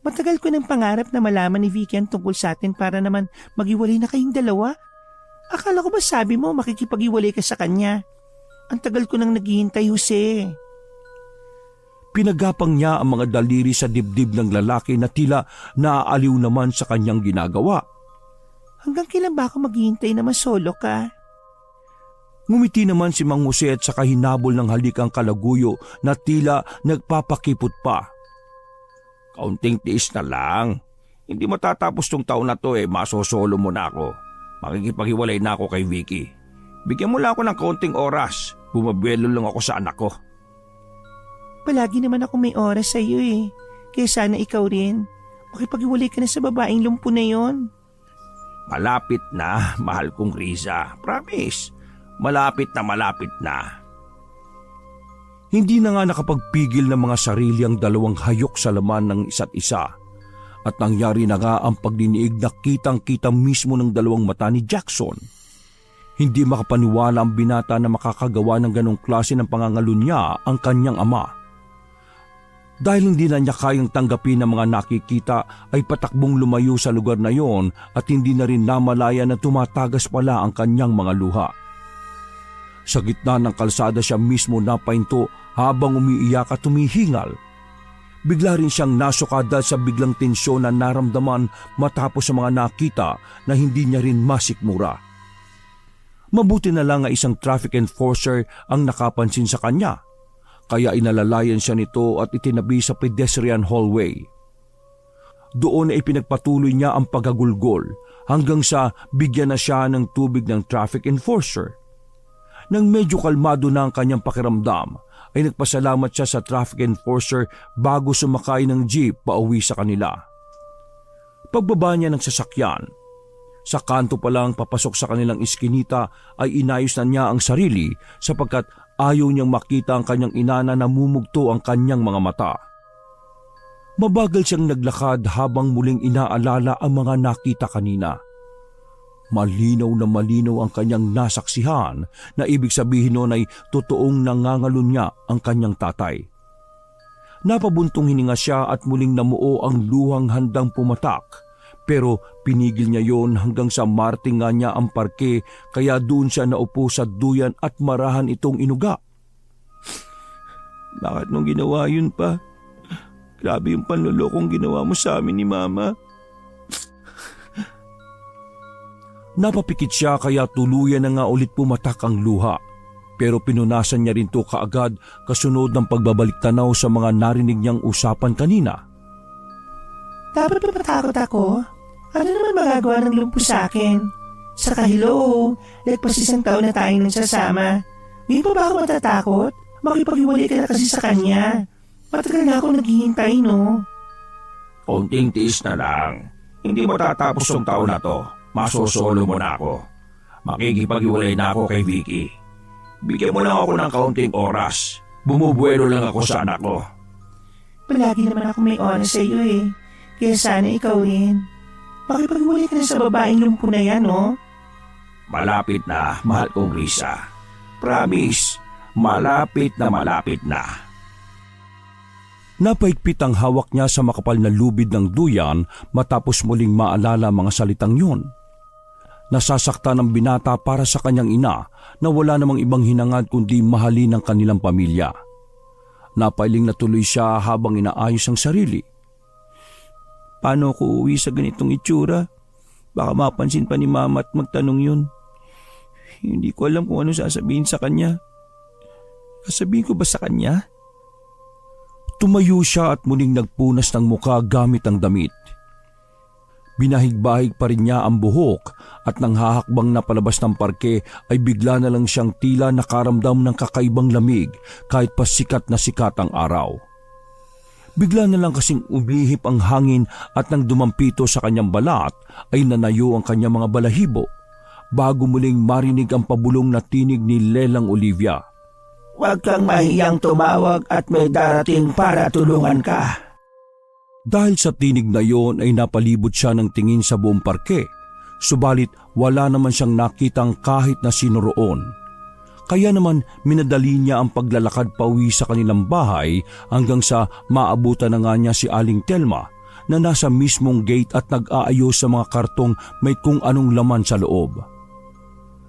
Matagal ko ng pangarap na malaman ni Vicky ang tungkol sa atin para naman maghiwalay na kayong dalawa. Akala ko ba sabi mo makikipaghiwalay ka sa kanya? Ang tagal ko nang naghihintay, Jose. Pinagapang niya ang mga daliri sa dibdib ng lalaki na tila naaaliw naman sa kanyang ginagawa. Hanggang kailan ba ako maghihintay na masolo ka? Ngumiti naman si Mang Jose at saka hinabol ng halikang kalaguyo na tila nagpapakipot pa. Kaunting tiis na lang. Hindi matatapos tong taon na to masosolo mo na ako. Makikipaghiwalay na ako kay Vicky. Bigyan mo lang ako ng kaunting oras. Bumabelo lang ako sa anak ko. Palagi naman ako may oras sa iyo eh. Kaya sana ikaw rin. Makipaghiwalay ka na sa babaeng lumpo na yon. Malapit na, mahal kong Riza. Promise. Malapit na. Hindi na nga nakapagpigil ng mga sarili ang dalawang hayok sa laman ng isa't isa. At nangyari na nga ang pagdiniig na kitang-kita mismo ng dalawang mata ni Jackson. Hindi makapaniwala ang binata na makakagawa ng ganong klase ng pangangalunya ang kanyang ama. Dahil hindi na niya kayang tanggapin ng mga nakikita ay patakbong lumayo sa lugar na yon at hindi na rin namalaya na tumatagas pala ang kanyang mga luha. Sa gitna ng kalsada siya mismo napahinto habang umiiyak at tumihingal. Bigla rin siyang nasuka dahil sa biglang tensyon na naramdaman matapos sa mga nakita na hindi niya rin masikmura. Mabuti na lang nga isang traffic enforcer ang nakapansin sa kanya. Kaya inalalayan siya nito at itinabi sa pedestrian hallway. Doon ay pinagpatuloy niya ang pagagulgol hanggang sa bigyan na siya ng tubig ng traffic enforcer. Nang medyo kalmado na ang kanyang pakiramdam, ay nagpasalamat siya sa traffic enforcer bago sumakay ng jeep pauwi sa kanila. Pagbaba niya ng sasakyan, sa kanto pa lang papasok sa kanilang iskinita ay inayos na niya ang sarili sapagkat ayaw niyang makita ang kanyang ina na namumugto ang kanyang mga mata. Mabagal siyang naglakad habang muling inaalala ang mga nakita kanina. Malinaw na malinaw ang kanyang nasaksihan na ibig sabihin noon ay totoong nangangalunya ang kanyang tatay. Napabuntong hininga siya at muling namuo ang luhang handang pumatak pero pinigil niya yon hanggang sa marting nga niya ang parke kaya doon siya naupo sa duyan at marahan itong inuga. Bakit nung ginawa yun pa? Grabe yung panlulokong ginawa mo sa amin ni Mama. Napapikit siya kaya tuluyan na nga ulit pumatak ang luha. Pero pinunasan niya rin to kaagad kasunod ng pagbabalik tanaw sa mga narinig niyang usapan kanina. Dapat ba matakot ako? Ano naman magagawa ng lumpo sa akin? Saka hello, lagpas 1 taon na tayong nagsasama. Ngayon pa ba ako matatakot? Makipaghiwalay ka na kasi sa kanya. Matagal na ako naghihintay no? Konting tiis na lang. Hindi matatapos ang taon na to. Masosolo mo na ako. Makikipaghiwalay na ako kay Vicky. Bigyan mo lang ako ng kaunting oras. Bumubuelo lang ako sa anak ko. Palagi naman ako may oras sa iyo eh. Kaya sana ikaw rin. Makipaghiwalay ka na sa babaeng lumpo na yan, no? Malapit na, mahal kong Risa. Promise, malapit na. Napaigpit ang hawak niya sa makapal na lubid ng duyan matapos muling maalala mga salitang yun. Nasasaktan ang binata para sa kanyang ina na wala namang ibang hinangad kundi mahalin ang kanilang pamilya. Napailing na tuloy siya habang inaayos ang sarili. Paano ako uuwi sa ganitong itsura? Baka mapansin pa ni Mama at magtanong yun. Hindi ko alam kung ano sasabihin sa kanya. Sasabihin ko ba sa kanya? Tumayo siya at muling nagpunas ng muka gamit ang damit. Binahig-bahig pa rin niya ang buhok at nang hahakbang na palabas ng parke ay bigla na lang siyang tila nakaramdam ng kakaibang lamig kahit pa sikat na sikat ang araw. Bigla na lang kasing umihip ang hangin at nang dumampito sa kanyang balat ay nanayo ang kanyang mga balahibo bago muling marinig ang pabulong na tinig ni Lelang Olivia. Huwag kang mahiyang tumawag at may darating para tulungan ka. Dahil sa tinig na yon ay napalibot siya ng tingin sa buong parke, subalit wala naman siyang nakitang kahit na sino roon. Kaya naman minadali niya ang paglalakad pauwi sa kanilang bahay hanggang sa maabutan na nga niya si Aling Telma na nasa mismong gate at nag-aayos sa mga kartong may kung anong laman sa loob.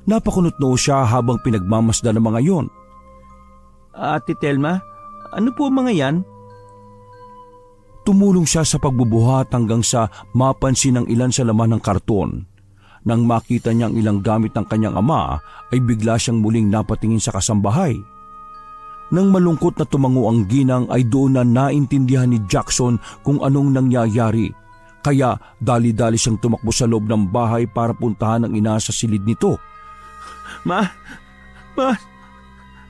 Napakunot-noo siya habang pinagmamasdan ng mga yon. Ate Telma, ano po mga yan? Tumulong siya sa pagbubuhat hanggang sa mapansin ang ilan sa laman ng karton. Nang makita niya ang ilang gamit ng kanyang ama, ay bigla siyang muling napatingin sa kasambahay. Nang malungkot na tumango ang ginang ay doon na naintindihan ni Jackson kung anong nangyayari. Kaya dali-dali siyang tumakbo sa loob ng bahay para puntahan ang ina sa silid nito.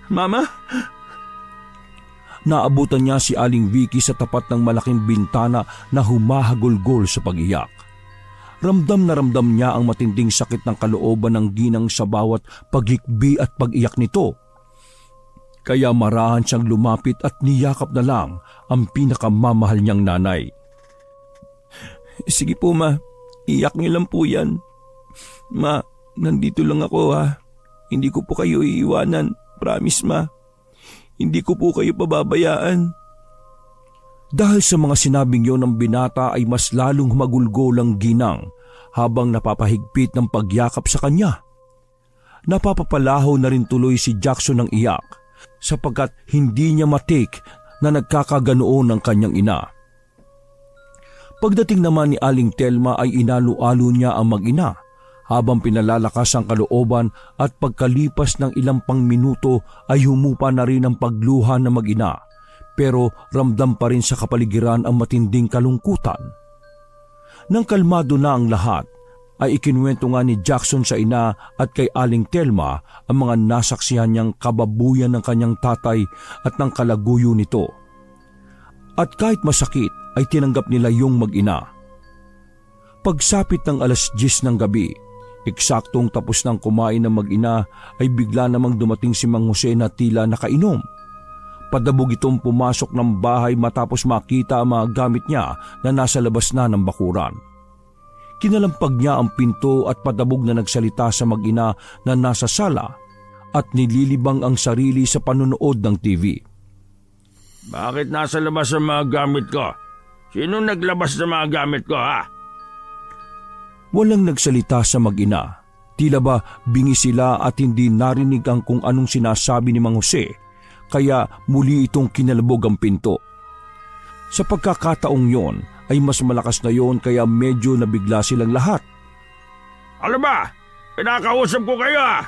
Mama? Naabutan niya si Aling Vicky sa tapat ng malaking bintana na humahagulgol sa pag-iyak. Ramdam na ramdam niya ang matinding sakit ng kalooban ng ginang sa bawat paghikbi at pag-iyak nito. Kaya marahan siyang lumapit at niyakap na lang ang pinakamamahal niyang nanay. Sige po ma, iyak niyo lang po yan. Ma, nandito lang ako ha. Hindi ko po kayo iiwanan, promise ma. Hindi ko po kayo pababayaan. Dahil sa mga sinabing yon ng binata ay mas lalong humagulgol ang ginang habang napapahigpit ng pagyakap sa kanya. Napapapalaho na rin tuloy si Jackson ng iyak sapagkat hindi niya matik na nagkakaganoon ng kanyang ina. Pagdating naman ni Aling Telma ay inalo-alo niya ang mag-ina habang pinalalakas ang kalooban at pagkalipas ng ilang pang minuto ay humupa na rin ang pagluha ng mag-ina pero ramdam pa rin sa kapaligiran ang matinding kalungkutan. Nang kalmado na ang lahat ay ikinuwento nga ni Jackson sa ina at kay Aling Telma ang mga nasaksihan niyang kababuyan ng kanyang tatay at ng kalaguyo nito. At kahit masakit ay tinanggap nila yung mag-ina. Pagsapit ng 10:00 ng gabi, eksaktong tapos ng kumain ng mag-ina ay bigla namang dumating si Mang Jose na tila nakainom. Padabog itong pumasok ng bahay matapos makita ang mga gamit niya na nasa labas na ng bakuran. Kinalampag niya ang pinto at padabog na nagsalita sa mag-ina na nasa sala at nililibang ang sarili sa panonood ng TV. Bakit nasa labas ang mga gamit ko? Sinong naglabas ng mga gamit ko ha? Walang nagsalita sa mag-ina. Tila ba bingi sila at hindi narinig ang kung anong sinasabi ni Mang Jose, kaya muli itong kinalabog ang pinto. Sa pagkakataong yon ay mas malakas na yon kaya medyo nabigla silang lahat. Ano ba? Pinakausap ko kayo ha?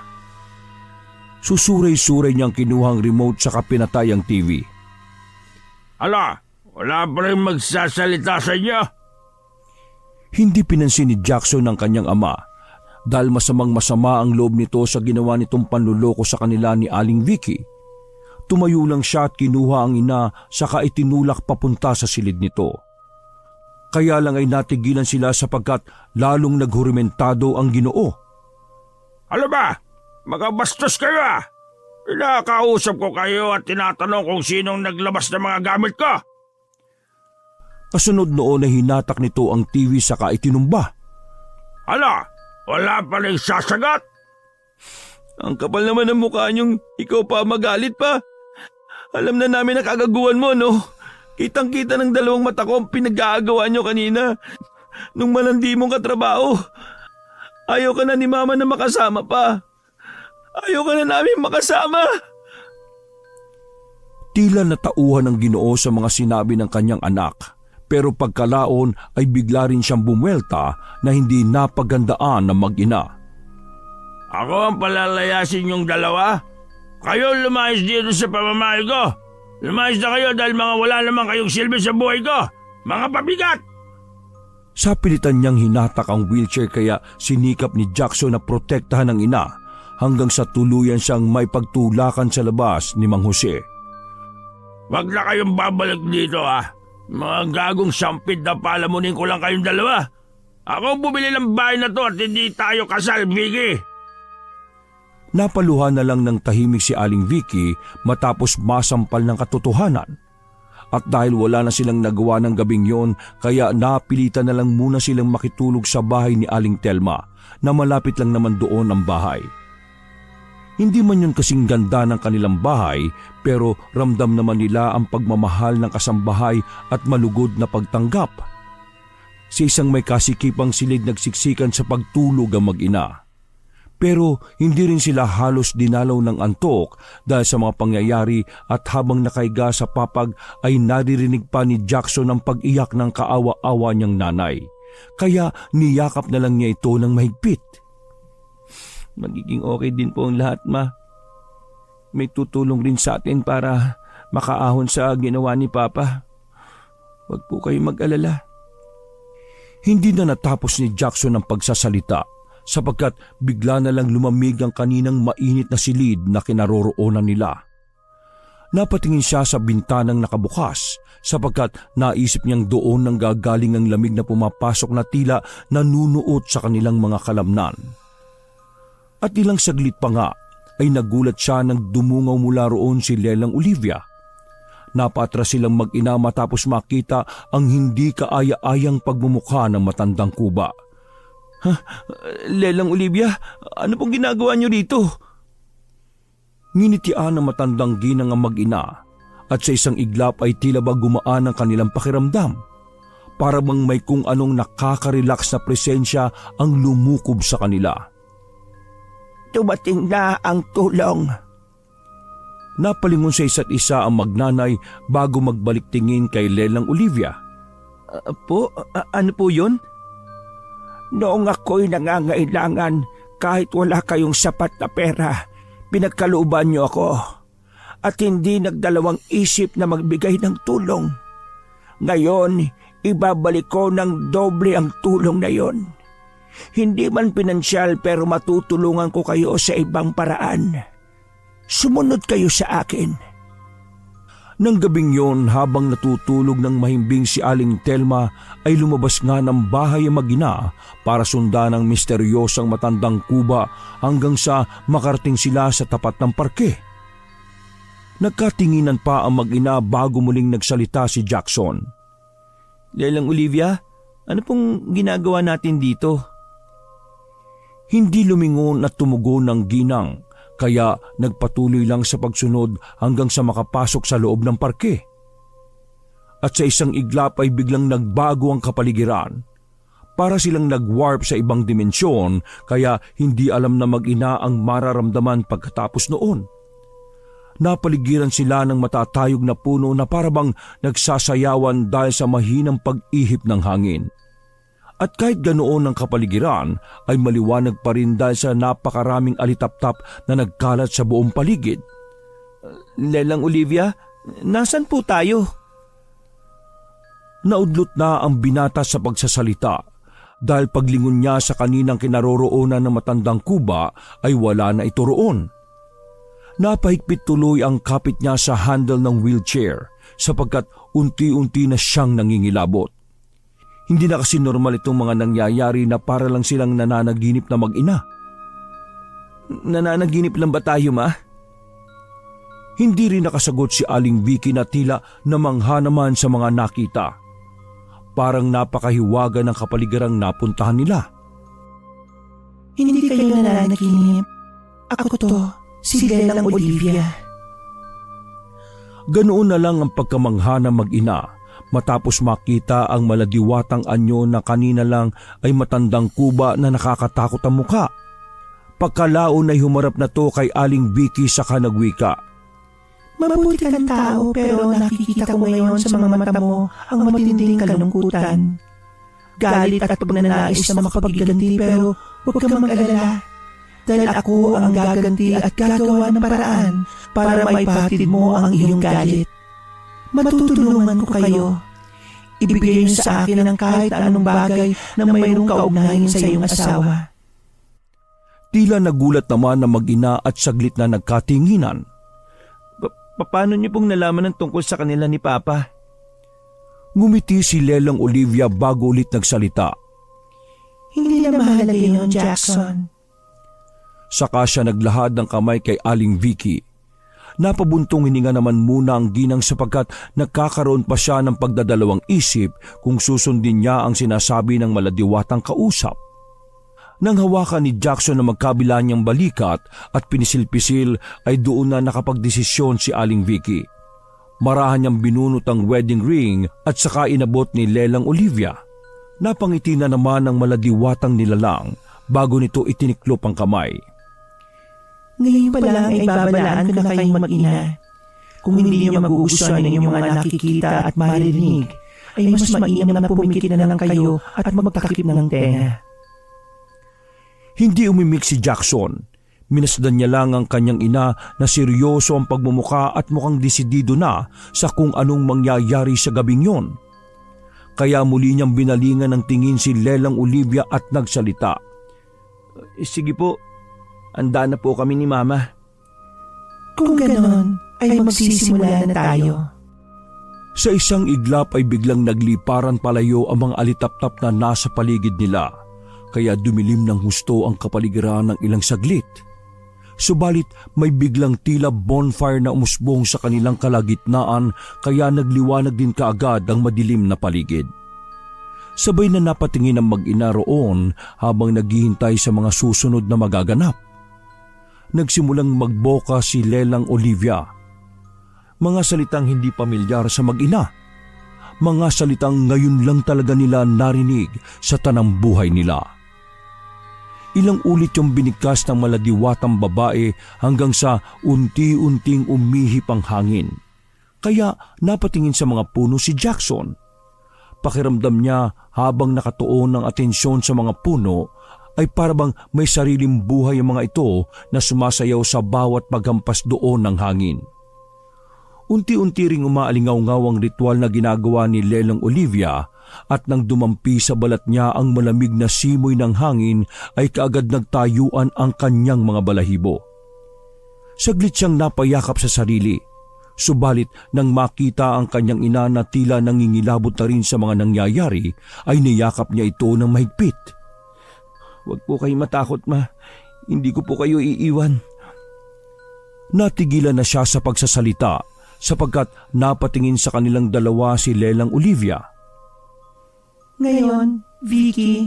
Susuray-suray niyang kinuhang remote saka pinatay ang TV. Ala, wala pa rin magsasalita sa inyo? Hindi pinansin ni Jackson ang kanyang ama dahil masamang-masama ang loob nito sa ginawa nitong panluloko sa kanila ni Aling Vicky. Tumayo lang siya at kinuha ang ina saka itinulak papunta sa silid nito. Kaya lang ay natigilan sila sapagkat lalong naghurimentado ang Ginoo. Ano ba? Magabastos kayo ha? Pinakausap ko kayo at tinatanong kung sinong naglabas ng mga gamit ko. Kasunod noon ay hinatak nito ang TV saka itinumba. Hala, wala pa rin sasagot? Ang kapal naman ng mukha niyong ikaw pa magalit pa. Alam na namin na kagaguhan mo, no? Kitang-kita ng dalawang mata ko ang pinag-aagawa nyo kanina. Nung malandi mong katrabaho. Ayaw ka na ni Mama na makasama pa. Ayaw ka na namin makasama. Tila natauhan ng Ginoo sa mga sinabi ng kanyang anak, pero pagkalaon ay bigla rin siyang bumwelta na hindi napagandaan ng mag-ina. Ako ang palalayasin yung dalawa. Kayo lumayas dito sa pamamahay ko. Lumayas na kayo dahil mga wala naman kayong silbi sa buhay ko. Mga pabigat! Sa pilitan niyang hinatak ang wheelchair kaya sinikap ni Jackson na protektahan ng ina hanggang sa tuluyan siyang may pagtulakan sa labas ni Mang Jose. Wag na kayong babalik dito Mga gagong sampid na palamunin ko lang kayong dalawa. Ako ang bumili ng bahay na to at hindi tayo kasal, Vicky. Napaluhan na lang ng tahimik si Aling Vicky matapos masampal ng katotohanan. At dahil wala na silang nagawa ng gabing yon, kaya napilitan na lang muna silang makitulog sa bahay ni Aling Telma na malapit lang naman doon ang bahay. Hindi man yun kasing ganda ng kanilang bahay, pero ramdam naman nila ang pagmamahal ng kasambahay at malugod na pagtanggap. Sa isang may kasikipang silid nagsiksikan sa pagtulog ang mag-ina. Pero hindi rin sila halos dinalaw ng antok dahil sa mga pangyayari at habang nakaiga sa papag ay naririnig pa ni Jackson ang pag-iyak ng kaawa-awa niyang nanay. Kaya niyakap na lang niya ito ng mahigpit. Magiging okay din po ang lahat, Ma. May tutulong rin sa atin para makaahon sa ginawa ni Papa. Huwag po kayo mag-alala. Hindi na natapos ni Jackson ang pagsasalita sapagkat bigla na lang lumamig ang kaninang mainit na silid na kinaroroonan nila. Napatingin siya sa bintanang nakabukas sapagkat naisip niyang doon nang gagaling ang lamig na pumapasok na tila nanunuot sa kanilang mga kalamnan. At ilang saglit pa nga ay nagulat siya nang dumungaw mula roon si Lelang Olivia. Napatras silang mag-ina matapos makita ang hindi kaaya-ayang pagmumukha ng matandang kuba. Lelang Olivia, ano pong ginagawa niyo rito? Nginitian ng matandang ginang ang mag-ina at sa isang iglap ay tila ba gumaan ang kanilang pakiramdam. Para bang may kung anong nakaka-relax na presensya ang lumukob sa kanila. Dumating na ang tulong. Napalingon sa isa't isa ang magnanay bago magbalik tingin kay Lelang Olivia. Ano po yun? Noong ako'y nangangailangan kahit wala kayong sapat na pera, pinagkalooban niyo ako at hindi nagdalawang isip na magbigay ng tulong. Ngayon, ibabalik ko ng doble ang tulong na yon. Hindi man pinansyal pero matutulungan ko kayo sa ibang paraan. Sumunod kayo sa akin. Nang gabing yon, habang natutulog ng mahimbing si Aling Telma ay lumabas nga ng bahay ang mag-ina para sundan ang misteryosang matandang kuba hanggang sa makarating sila sa tapat ng parke. Nagkatinginan pa ang mag-ina bago muling nagsalita si Jackson. Lelang Olivia, ano pong ginagawa natin dito? Hindi lumingon at tumugon ng ginang. Kaya nagpatuloy lang sa pagsunod hanggang sa makapasok sa loob ng parke. At sa isang iglap ay biglang nagbago ang kapaligiran. Para silang nag-warp sa ibang dimensyon kaya hindi alam na mag-ina ang mararamdaman pagkatapos noon. Napaligiran sila ng matatayog na puno na parabang nagsasayawan dahil sa mahinang pag-ihip ng hangin. At kahit ganoon ang kapaligiran ay maliwanag pa rin dahil sa napakaraming alitaptap na nagkalat sa buong paligid. Lelang Olivia, nasan po tayo? Naudlot na ang binata sa pagsasalita dahil paglingon niya sa kaninang kinaroroonan ng matandang kuba ay wala na ito roon. Napahigpit tuloy ang kapit niya sa handle ng wheelchair sapagkat unti-unti na siyang nangingilabot. Hindi na kasi normal itong mga nangyayari na para lang silang nananaginip na mag-ina. Nananaginip lang ba tayo, Ma? Hindi rin nakasagot si Aling Vicky na tila namangha naman sa mga nakita. Parang napakahiwaga ng kapaligarang napuntahan nila. Hindi kayo nananaginip. Ako to, si Lelang Olivia. Ganoon na lang ang pagkamangha ng mag-ina matapos makita ang maladiwatang anyo na kanina lang ay matandang kuba na nakakatakot ang muka. Pagkalaon ay humarap na to kay Aling Vicky saka nagwika. Mabuti kang tao pero nakikita ko ngayon sa mga mata mo ang matinding kalungkutan. Galit at pagnanais na makapagganti pero huwag kang mag-alala. Dahil ako ang gaganti at gagawa ng paraan para maipatid mo ang iyong galit. Matutulungan ko kayo. Ibigay niyo sa akin ang kahit anong bagay na mayroong kaugnayan sa iyong asawa. Tila nagulat naman ang mag-ina at saglit na nagkatinginan. Paano niyo pong nalaman ng tungkol sa kanila ni Papa? Ngumiti si Lelang Olivia bago ulit nagsalita. Hindi na mahalaga yun, Jackson. Saka siya naglahad ng kamay kay Aling Vicky. Napabuntong hininga naman muna ang ginang sapagkat nagkakaroon pa siya ng pagdadalawang isip kung susundin niya ang sinasabi ng maladiwatang kausap. Nang hawakan ni Jackson na magkabila niyang balikat at pinisil-pisil ay doon na nakapagdesisyon si Aling Vicky. Marahan niyang binunot ang wedding ring at saka inabot ni Lelang Olivia. Napangiti na naman ang maladiwatang nilalang bago nito itiniklop ang kamay. Ngayon pa lang ay babalaan ko na kayong mag-ina. Kung hindi niyo magugustuhan ng inyong mga nakikita at maririnig, ay mas mainam na pumikit na lang kayo at magtakip ng tenga. Hindi umimik si Jackson. Minasdan niya lang ang kanyang ina na seryoso ang pagmumuka at mukhang desidido na sa kung anong mangyayari sa gabing yon. Kaya muli niyang binalingan ng tingin si Lelang Olivia at nagsalita. Sige po, handa na po kami ni Mama. Kung ganon, ay magsisimula na tayo. Sa isang iglap ay biglang nagliparan palayo ang mga alitaptap na nasa paligid nila, kaya dumilim ng husto ang kapaligiran ng ilang saglit. Subalit may biglang tila bonfire na umusbong sa kanilang kalagitnaan kaya nagliwanag din kaagad ang madilim na paligid. Sabay na napatingin ang mag-ina roon habang naghihintay sa mga susunod na magaganap. Nagsimulang magboka si Lelang Olivia. Mga salitang hindi pamilyar sa mag-ina. Mga salitang ngayon lang talaga nila narinig sa tanang buhay nila. Ilang ulit yung binigkas ng maladiwatang babae hanggang sa unti-unting umihip ang hangin. Kaya napatingin sa mga puno si Jackson. Pakiramdam niya habang nakatuon ng atensyon sa mga puno ay parabang may sariling buhay ang mga ito na sumasayaw sa bawat paghampas doon ng hangin. Unti-unti ring umaalingaw-ngaw ang ritual na ginagawa ni Lelang Olivia at nang dumampi sa balat niya ang malamig na simoy ng hangin ay kaagad nagtayuan ang kanyang mga balahibo. Saglit siyang napayakap sa sarili, subalit nang makita ang kanyang ina na tila nangingilabot na rin sa mga nangyayari ay niyakap niya ito ng mahigpit. Huwag po kayo matakot, Ma. Hindi ko po kayo iiwan. Natigilan na siya sa pagsasalita sapagkat napatingin sa kanilang dalawa si Lelang Olivia. Ngayon, Vicky,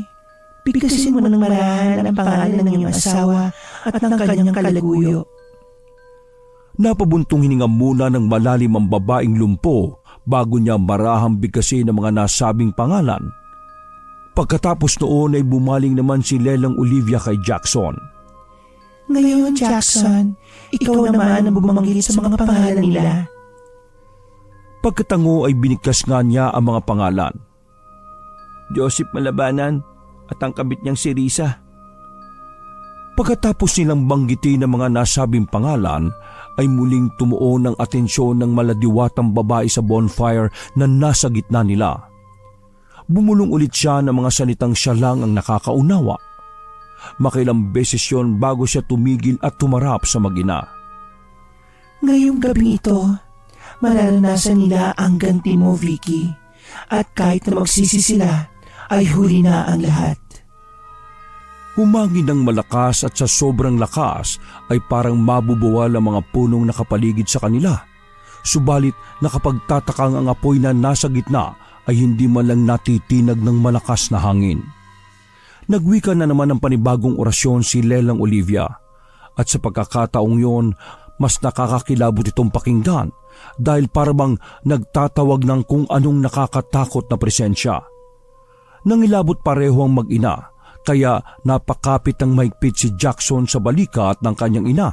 bigkasin mo ng marahan ang pangalan ng iyong asawa at ng kanyang kalaguyo. Napabuntong hininga muna ng malalim ang babaeng lumpo bago niya marahang bigkasin ang mga nasabing pangalan. Pagkatapos noon ay bumaling naman si Lelang Olivia kay Jackson. Ngayon, Jackson, ikaw naman ang bumanggit sa mga pangalan nila. Pagkatango ay binigkas nga niya ang mga pangalan. Joseph Malabanan at ang kabit niyang si Risa. Pagkatapos nilang banggitin ang mga nasabing pangalan, ay muling tumuon ang atensyon ng maladiwatang babae sa bonfire na nasa gitna nila. Bumulong ulit siya ng mga salitang siya lang ang nakakaunawa. Makailang beses yon bago siya tumigil at tumarap sa mag-ina. Ngayong gabi ito, mararanasan nila ang ganti mo, Vicky. At kahit na magsisi sila, ay huli na ang lahat. Humangin ng malakas at sa sobrang lakas ay parang mabubuwal ang mga punong nakapaligid sa kanila. Subalit nakapagtatakang ang apoy na nasa gitna ay hindi man lang natitinag ng malakas na hangin. Nagwika na naman ng panibagong orasyon si Lelang Olivia at sa pagkakataong yon mas nakakakilabot itong pakinggan dahil parang nagtatawag ng kung anong nakakatakot na presensya. Nangilabot pareho ang mag-ina, kaya napakapit ng mahigpit si Jackson sa balikat ng kanyang ina,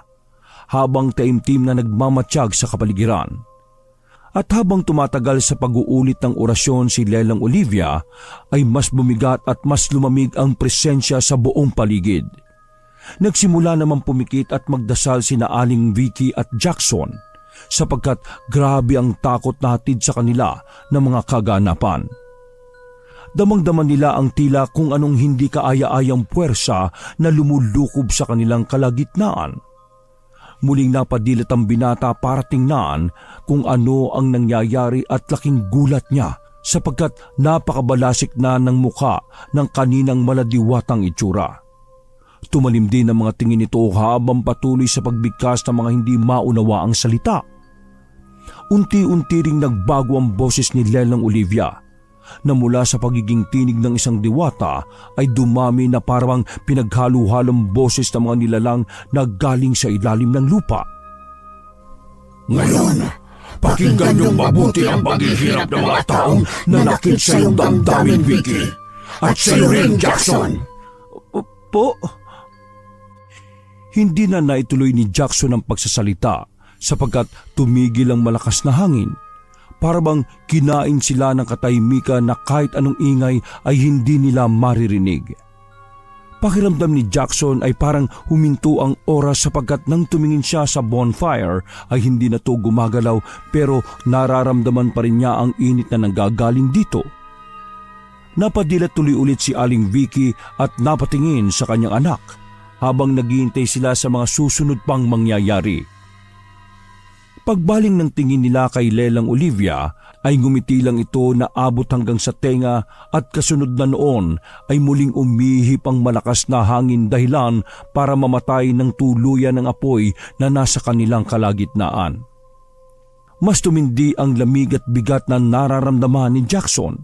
habang taimtim na nagmamatsyag sa kapaligiran. At habang tumatagal sa pag-uulit ng orasyon si Lelang Olivia, ay mas bumigat at mas lumamig ang presensya sa buong paligid. Nagsimula naman pumikit at magdasal sina Aling Vicky at Jackson, sapagkat grabe ang takot na hatid sa kanila ng mga kaganapan. Damang-daman nila ang tila kung anong hindi kaaya-ayang puwersa na lumulukob sa kanilang kalagitnaan. Muling napadilat ang binata para tingnan kung ano ang nangyayari at laking gulat niya sapagkat napakabalasik na ng muka ng kaninang maladiwatang itsura. Tumalim din ang mga tingin nito habang patuloy sa pagbigkas ng mga hindi maunawa ang salita. Unti-unti ring nagbago ang boses ni Lelang Olivia, na mula sa pagiging tinig ng isang diwata ay dumami na parang pinaghalo-halong boses ng mga nilalang na galing sa ilalim ng lupa. Ngayon, pakinggan niyong mabuti ang paghihirap ng mga taong nanakit sa iyong damdamin, Vicky. At sa iyo rin, Jackson. Po? Hindi na naituloy ni Jackson ang pagsasalita sapagkat tumigil ang malakas na hangin. Para bang kinain sila ng katahimikan na kahit anong ingay ay hindi nila maririnig. Pakiramdam ni Jackson ay parang huminto ang oras sapagkat nang tumingin siya sa bonfire ay hindi na to gumagalaw pero nararamdaman pa rin niya ang init na nanggagaling dito. Napadilat tuloy ulit si Aling Vicky at napatingin sa kanyang anak habang naghihintay sila sa mga susunod pang mangyayari. Pagbaling ng tingin nila kay Lelang Olivia ay ngumiti lang ito na abot hanggang sa tenga at kasunod na noon ay muling umihip ang malakas na hangin dahilan para mamatay ng tuluyan ng apoy na nasa kanilang kalagitnaan. Mas tumindi ang lamig at bigat na nararamdaman ni Jackson.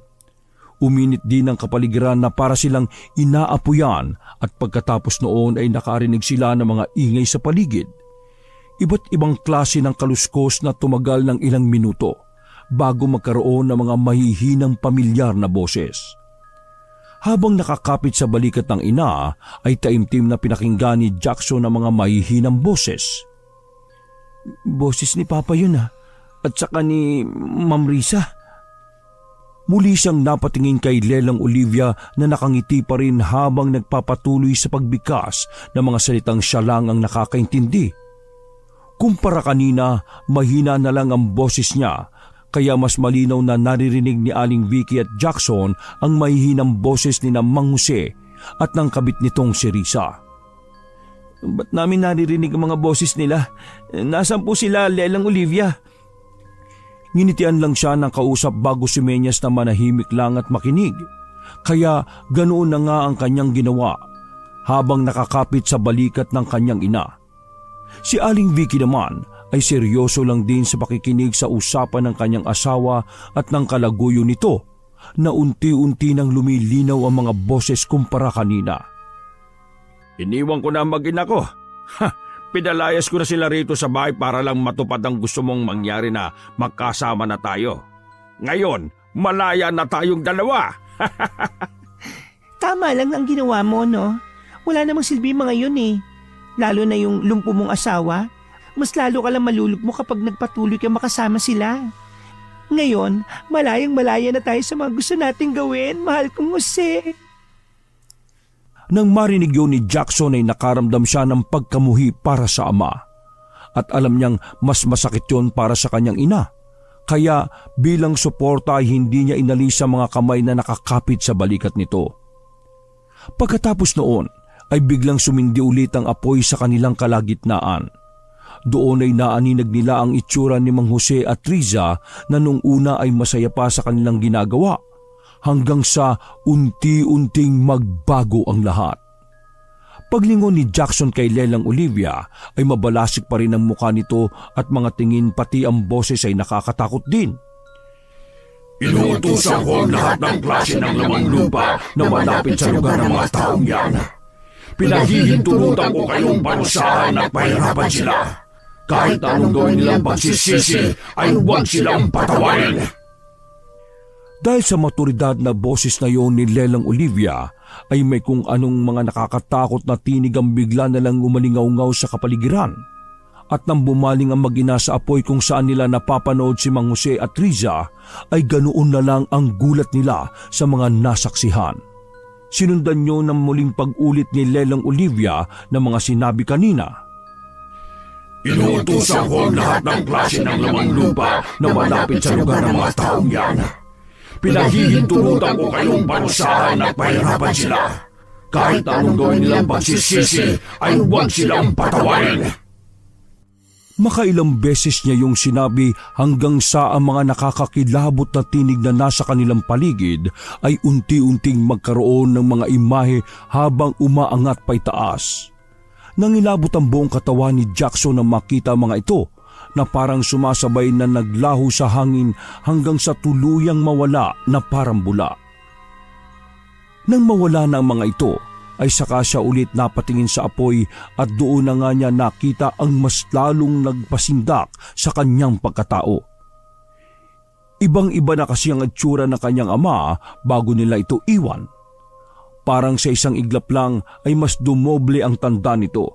Uminit din ang kapaligiran na para silang inaapuyan at pagkatapos noon ay nakarinig sila ng mga ingay sa paligid. Iba't ibang klase ng kaluskos na tumagal ng ilang minuto bago magkaroon ng mga mahihinang pamilyar na boses. Habang nakakapit sa balikat ng ina ay taimtim na pinakinggan ni Jackson ang mga mahihinang boses. Boses ni Papa yun at saka ni Ma'am Risa. Muli siyang napatingin kay Lelang Olivia na nakangiti pa rin habang nagpapatuloy sa pagbikas ng mga salitang siya lang ang nakakaintindi. Kumpara kanina, mahina na lang ang boses niya, kaya mas malinaw na naririnig ni Aling Vicky at Jackson ang mahihinang boses ni Mang Jose at ng kabit nitong si Risa. Ba't namin naririnig ang mga boses nila? Nasaan po sila, Lelang Olivia? Nginitian lang siya ng kausap bago si Menyas na manahimik lang at makinig, kaya ganoon na nga ang kanyang ginawa habang nakakapit sa balikat ng kanyang ina. Si Aling Vicky naman ay seryoso lang din sa pakikinig sa usapan ng kanyang asawa at ng kalaguyo nito na unti-unti nang lumilinaw ang mga boses kumpara kanina. Iniwan ko na ang mag-ina ko. Pinalayas ko na sila rito sa bahay para lang matupad ang gusto mong mangyari na magkasama na tayo. Ngayon, malaya na tayong dalawa. Tama lang ang ginawa mo, no? Wala namang silbi mga yun eh. Lalo na yung lumpo mong asawa, mas lalo ka lang malulugmo kapag nagpatuloy ka makasama sila. Ngayon, malayang-malaya na tayo sa mga gusto nating gawin, mahal kong Jose. Nang marinig yun ni Jackson ay nakaramdam siya ng pagkamuhi para sa ama. At alam niyang mas masakit yun para sa kanyang ina. Kaya bilang suporta ay hindi niya inalis ang mga kamay na nakakapit sa balikat nito. Pagkatapos noon, ay biglang sumindi ulit ang apoy sa kanilang kalagitnaan. Doon ay naaninag nila ang itsura ni Mang Jose at Riza na nung una ay masaya pa sa kanilang ginagawa, hanggang sa unti-unting magbago ang lahat. Paglingon ni Jackson kay Lelang Olivia ay mabalasik pa rin ang mukha nito at mga tingin pati ang boses ay nakakatakot din. Inuutusan ko ang lahat ng klase ng lamang lupa na malapit sa lugar ng mga taong yan. Pinahihintulutan ko kayong parusahan at pahirapan sila. Kahit anong gawin nilang pagsisisi, ay huwag silang patawarin. Dahil sa maturidad na boses na yon ni Lelang Olivia, ay may kung anong mga nakakatakot na tinig ang bigla na lang umalingaw-ngaw sa kapaligiran. At nang bumaling ang mag-ina sa apoy kung saan nila napapanood si Mang Jose at Riza, ay ganoon na lang ang gulat nila sa mga nasaksihan. Sinundan nyo ng muling pag-ulit ni Lelang Olivia ng mga sinabi kanina. Inuutusan ko ang lahat ng klase ng lamang lupa na malapit sa lugar ng mga taong yan. Pinahihintulutan ko kayong parusahan at pahirapan sila. Kahit anong gawin nilang pagsisisi, ay huwag silang patawarin. Makailang beses niya yung sinabi hanggang sa ang mga nakakakilabot na tinig na nasa kanilang paligid ay unti-unting magkaroon ng mga imahe habang umaangat pa'y taas. Nangilabot ang buong katawan ni Jackson nang makita ang mga ito na parang sumasabay na naglaho sa hangin hanggang sa tuluyang mawala na parang bula. Nang mawala na ang mga ito, ay saka siya ulit napatingin sa apoy at doon na nga niya nakita ang mas lalong nagpasindak sa kanyang pagkatao. Ibang-iba na kasi ang itsura ng kanyang ama bago nila ito iwan. Parang sa isang iglap lang ay mas dumoble ang tanda nito.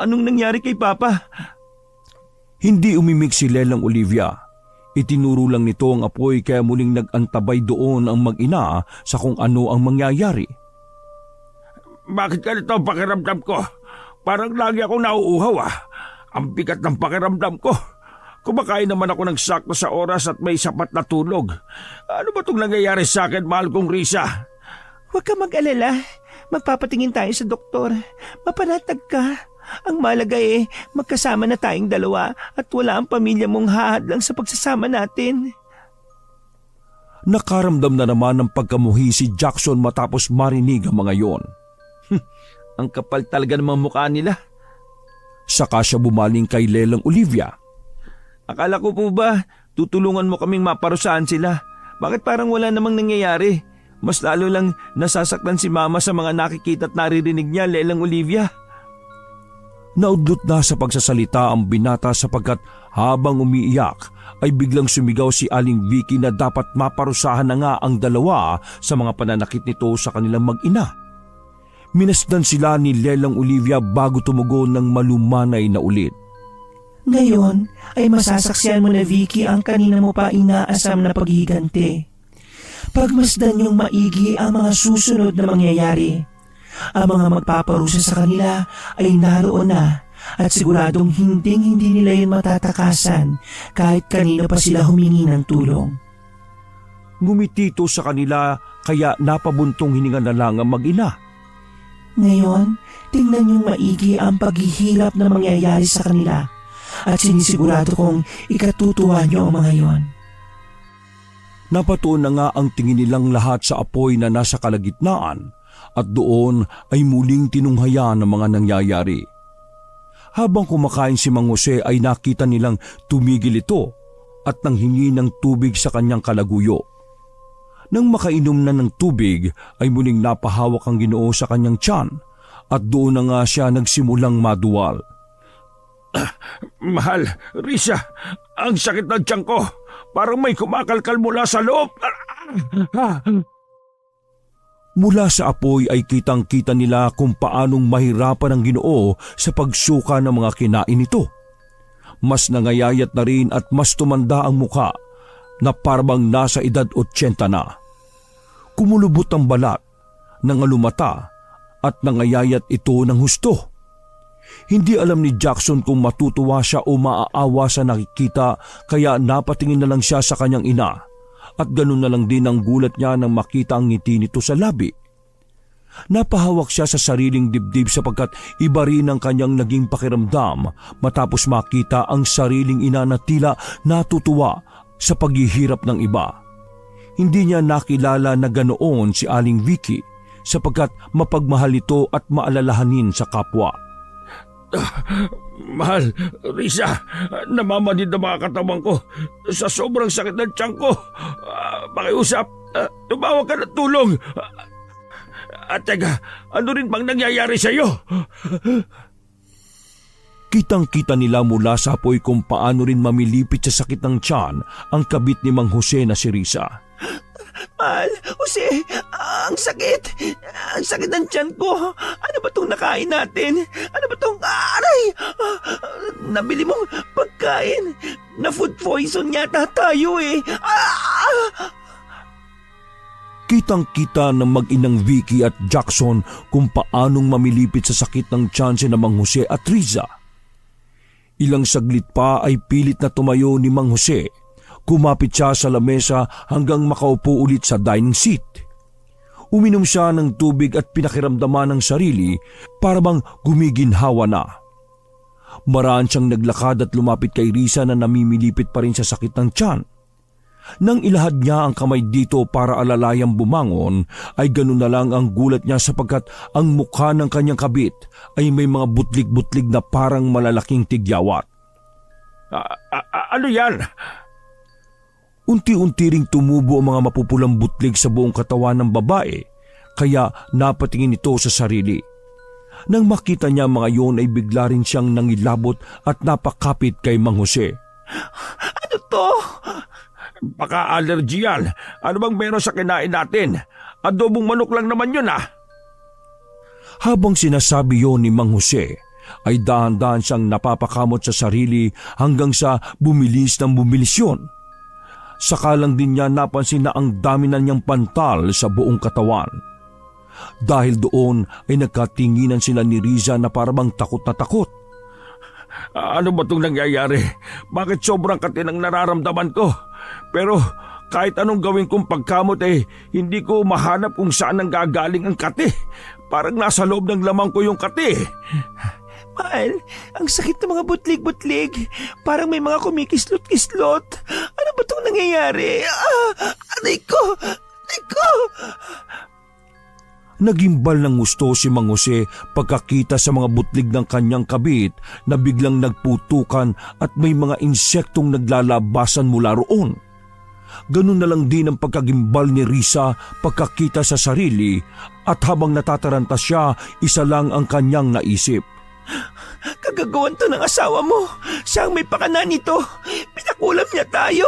Anong nangyari kay Papa? Hindi umimik si Lelang Olivia. Itinuro lang nito ang apoy kaya muling nag-antabay doon ang mag-ina sa kung ano ang mangyayari. Bakit ganito ang pakiramdam ko? Parang lagi akong nauuhaw Ang bigat ng pakiramdam ko. Kumakain naman ako ng sakto sa oras at may sapat na tulog. Ano ba itong nangyayari sa akin, mahal kong Risa? Huwag ka mag-alala. Magpapatingin tayo sa doktor. Mapanatag ka. Ang malaga magkasama na tayong dalawa at wala ang pamilya mong hahadlang sa pagsasama natin. Nakaramdam na naman ng pagkamuhi si Jackson matapos marinig ang mga yon. Ang kapal talaga ng mga mukha nila. Saka siya bumaling kay Lelang Olivia. Akala ko po ba tutulungan mo kaming maparusahan sila? Bakit parang wala namang nangyayari? Mas lalo lang nasasaktan si Mama sa mga nakikita at naririnig niya, Lelang Olivia. Naudlot na sa pagsasalita ang binata sapagkat habang umiiyak ay biglang sumigaw si Aling Vicky na dapat maparusahan na nga ang dalawa sa mga pananakit nito sa kanilang mag-ina. Minasdan sila ni Lelang Olivia bago tumugon ng malumanay na ulit. Ngayon ay masasaksihan mo na, Vicky, ang kanina mo pa inaasam na paghiganti. Pagmasdan niyong maigi ang mga susunod na mangyayari. Ang mga magpaparusa sa kanila ay naroon na at siguradong hindi nila yun matatakasan kahit kanino pa sila humingi ng tulong. Ngumitito sa kanila kaya napabuntong hininga na lang ang mag-ina. Ngayon, tingnan niyong maigi ang paghihirap na mangyayari sa kanila at sinisigurado kong ikatutuwa niyo ang mga yon. Napatuon na nga ang tingin nilang lahat sa apoy na nasa kalagitnaan at doon ay muling tinunghayan ang mga nangyayari. Habang kumakain si Mang Jose ay nakita nilang tumigil ito at nanghingi ng tubig sa kanyang kalaguyo. Nang makainom na ng tubig ay muling napahawak ang Ginoo sa kanyang tiyan at doon na nga siya nagsimulang maduwal. Mahal, Risa, ang sakit ng tiyan ko. Parang may kumakalkal mula sa loob. Mula sa apoy ay kitang-kita nila kung paanong mahirapan ang Ginoo sa pagsuka ng mga kinain nito. Mas nangayayat na rin at mas tumanda ang mukha na parang nasa edad 80 na. Kumulubot ang balat, nangalumata at nangayayat ito ng husto. Hindi alam ni Jackson kung matutuwa siya o maaawa sa nakikita kaya napatingin na lang siya sa kanyang ina at ganun na lang din ang gulat niya nang makita ang ngiti nito sa labi. Napahawak siya sa sariling dibdib sapagkat iba rin ang kanyang naging pakiramdam matapos makita ang sariling ina na tila natutuwa sa paghihirap ng iba. Hindi niya nakilala na ganoon si Aling Vicky sapagkat mapagmahal ito at maalalahanin sa kapwa. Mahal, Risa, namamanid na mga katawan ko sa sobrang sakit ng tiyan ko. Pakiusap, tumawag ka ng tulong. At teka, ano rin bang nangyayari sa iyo? Kitang-kita nila mula sa apoy kung paano rin mamilipit sa sakit ng tiyan ang kabit ni Mang Jose na si Risa. Mahal, Jose, ang sakit. Ang sakit ng tiyan ko. Ano ba itong nakain natin? Ano ba itong aray? Nabili mong pagkain. Na food poison yata tayo eh. Kitang-kita ng mag-inang Vicky at Jackson kung paanong mamilipit sa sakit ng tiyan si na Mang Jose at Riza. Ilang saglit pa ay pilit na tumayo ni Mang Jose. Kumapit siya sa lamesa hanggang makaupo ulit sa dining seat. Uminom siya ng tubig at pinakiramdaman ng sarili para bang gumiginhawa na. Maraan siyang naglakad at lumapit kay Risa na namimilipit pa rin sa sakit ng tiyan. Nang ilahad niya ang kamay dito para alalayang bumangon, ay ganun na lang ang gulat niya sapagkat ang mukha ng kanyang kabit ay may mga butlig-butlig na parang malalaking tigyawat. Ano yan? Unti-unti ring tumubo ang mga mapupulang butlig sa buong katawan ng babae, kaya napatingin ito sa sarili. Nang makita niya mga yon ay bigla rin siyang nangilabot at napakapit kay Mang Jose. Ano to? Baka allergy yan. Ano bang meron sa kinain natin? Adobong manok lang naman yun ah. Habang sinasabi yon ni Mang Jose, ay dahan-dahan siyang napapakamot sa sarili hanggang sa bumilis ng bumilis yun. Saka lang din niya napansin na ang dami na niyang pantal sa buong katawan. Dahil doon ay nagkatinginan sila ni Riza na parang takot na takot. Ano ba itong nangyayari? Bakit sobrang kati ng nararamdaman ko? Pero kahit anong gawin kong pagkamot hindi ko mahanap kung saan nanggagaling ang kati. Parang nasa loob ng lamang ko yung kati. Mahal, ang sakit ng mga butlig-butlig. Parang may mga kumikislot-kislot. Ano ba itong nangyayari? Aray ko! Aray ko! Nagimbal ng gusto si Mang Jose pagkakita sa mga butlig ng kanyang kabit na biglang nagputukan at may mga insektong naglalabasan mula roon. Ganun na lang din ang pagkagimbal ni Risa pagkakita sa sarili at habang natataranta siya, isa lang ang kanyang naisip. Kagagawan to ng asawa mo. Siya ang may pakana nito. Pinakulam niya tayo.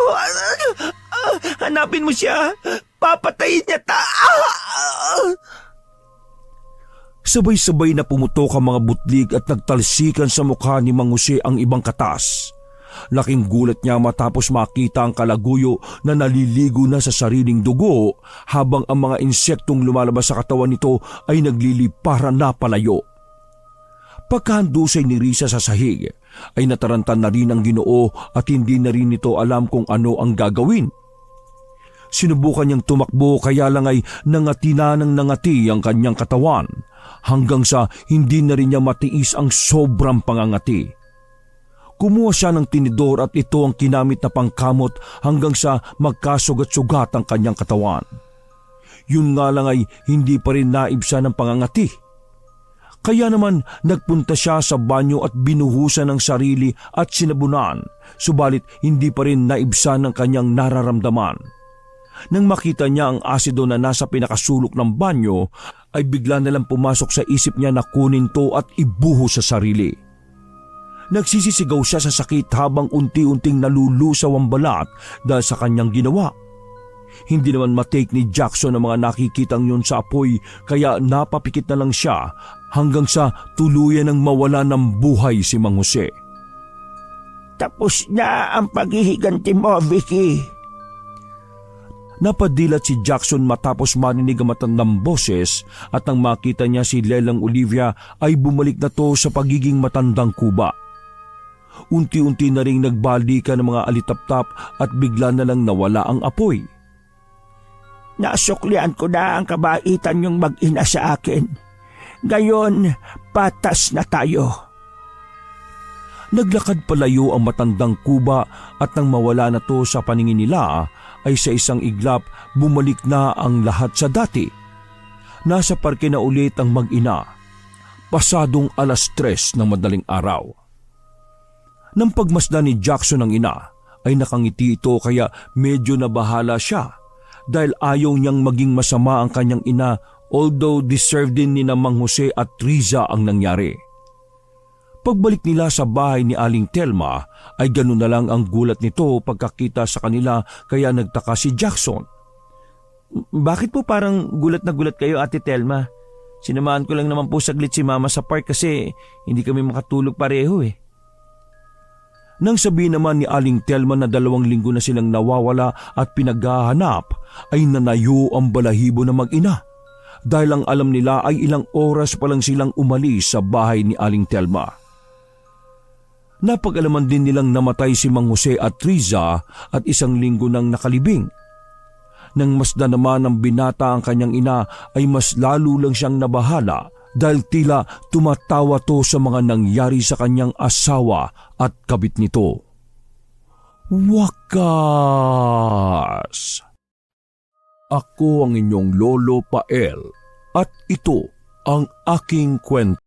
Hanapin mo siya. Papatayin niya Sabay-sabay na pumutok ang mga butlig at nagtalsikan sa mukha ni Mang Jose ang ibang katas. Laking gulat niya matapos makita ang kalaguyo na naliligo na sa sariling dugo habang ang mga insektong lumalabas sa katawan nito ay nagliliparan na palayo. Pagkahandusay ni Risa sa sahig ay nataranta na rin ang Ginoo at hindi na rin nito alam kung ano ang gagawin. Sinubukan niyang tumakbo kaya lang ay nangati na ng nangati ang kanyang katawan hanggang sa hindi na rin niya matiis ang sobrang pangangati. Kumuha siya ng tinidor at ito ang kinamit na pangkamot hanggang sa magkasugat-sugat ang kanyang katawan. Yun nga lang ay hindi pa rin naibsan ng pangangati. Kaya naman nagpunta siya sa banyo at binuhusan ng sarili at sinabunan, subalit hindi pa rin naibsan ng kanyang nararamdaman. Nang makita niya ang asido na nasa pinakasulok ng banyo, ay bigla nalang pumasok sa isip niya na kunin to at ibuhos sa sarili. Nagsisisigaw siya sa sakit habang unti-unting nalulusaw ang balat dahil sa kanyang ginawa. Hindi naman matake ni Jackson ang mga nakikitang yun sa apoy kaya napapikit na lang siya hanggang sa tuluyan ng mawala ng buhay si Mang Jose. Tapos na ang paghihiganti mo, Vicky. Napadilat si Jackson matapos marinig ang matandang boses at nang makita niya si Lelang Olivia ay bumalik na to sa pagiging matandang kuba. Unti-unti na ring nagbalikan ng mga alitap-tap at bigla na lang nawala ang apoy. Nasuklian ko na ang kabaitan yung mag-ina sa akin. Ngayon, patas na tayo. Naglakad palayo ang matandang kuba at nang mawala na to sa paningin nila ay sa isang iglap bumalik na ang lahat sa dati. Nasa parke na ulit ang mag-ina. Pasadong 3:00 ng madaling araw. Nang pagmasdan ni Jackson ang ina ay nakangiti ito kaya medyo nabahala siya dahil ayaw niyang maging masama ang kanyang ina although deserved din ni na Mang Jose at Riza ang nangyari. Pagbalik nila sa bahay ni Aling Telma ay ganun na lang ang gulat nito pagkakita sa kanila kaya nagtaka si Jackson. Bakit po parang gulat na gulat kayo, Ate Telma? Sinamahan ko lang naman po saglit si Mama sa park kasi hindi kami makatulog pareho eh. Nang sabihin naman ni Aling Telma na 2 linggo na silang nawawala at pinaghahanap, ay nanayo ang balahibo na mag-ina. Dahil ang alam nila ay ilang oras pa lang silang umalis sa bahay ni Aling Telma. Napag-alaman din nilang namatay si Mang Jose at Riza at 1 linggo nang nakalibing. Nang masdan naman ng binata ang kanyang ina ay mas lalo lang siyang nabahala dahil tila tumatawa to sa mga nangyari sa kanyang asawa at kabit nito. Wakas! Ako ang inyong Lolo Pael at ito ang aking kwento.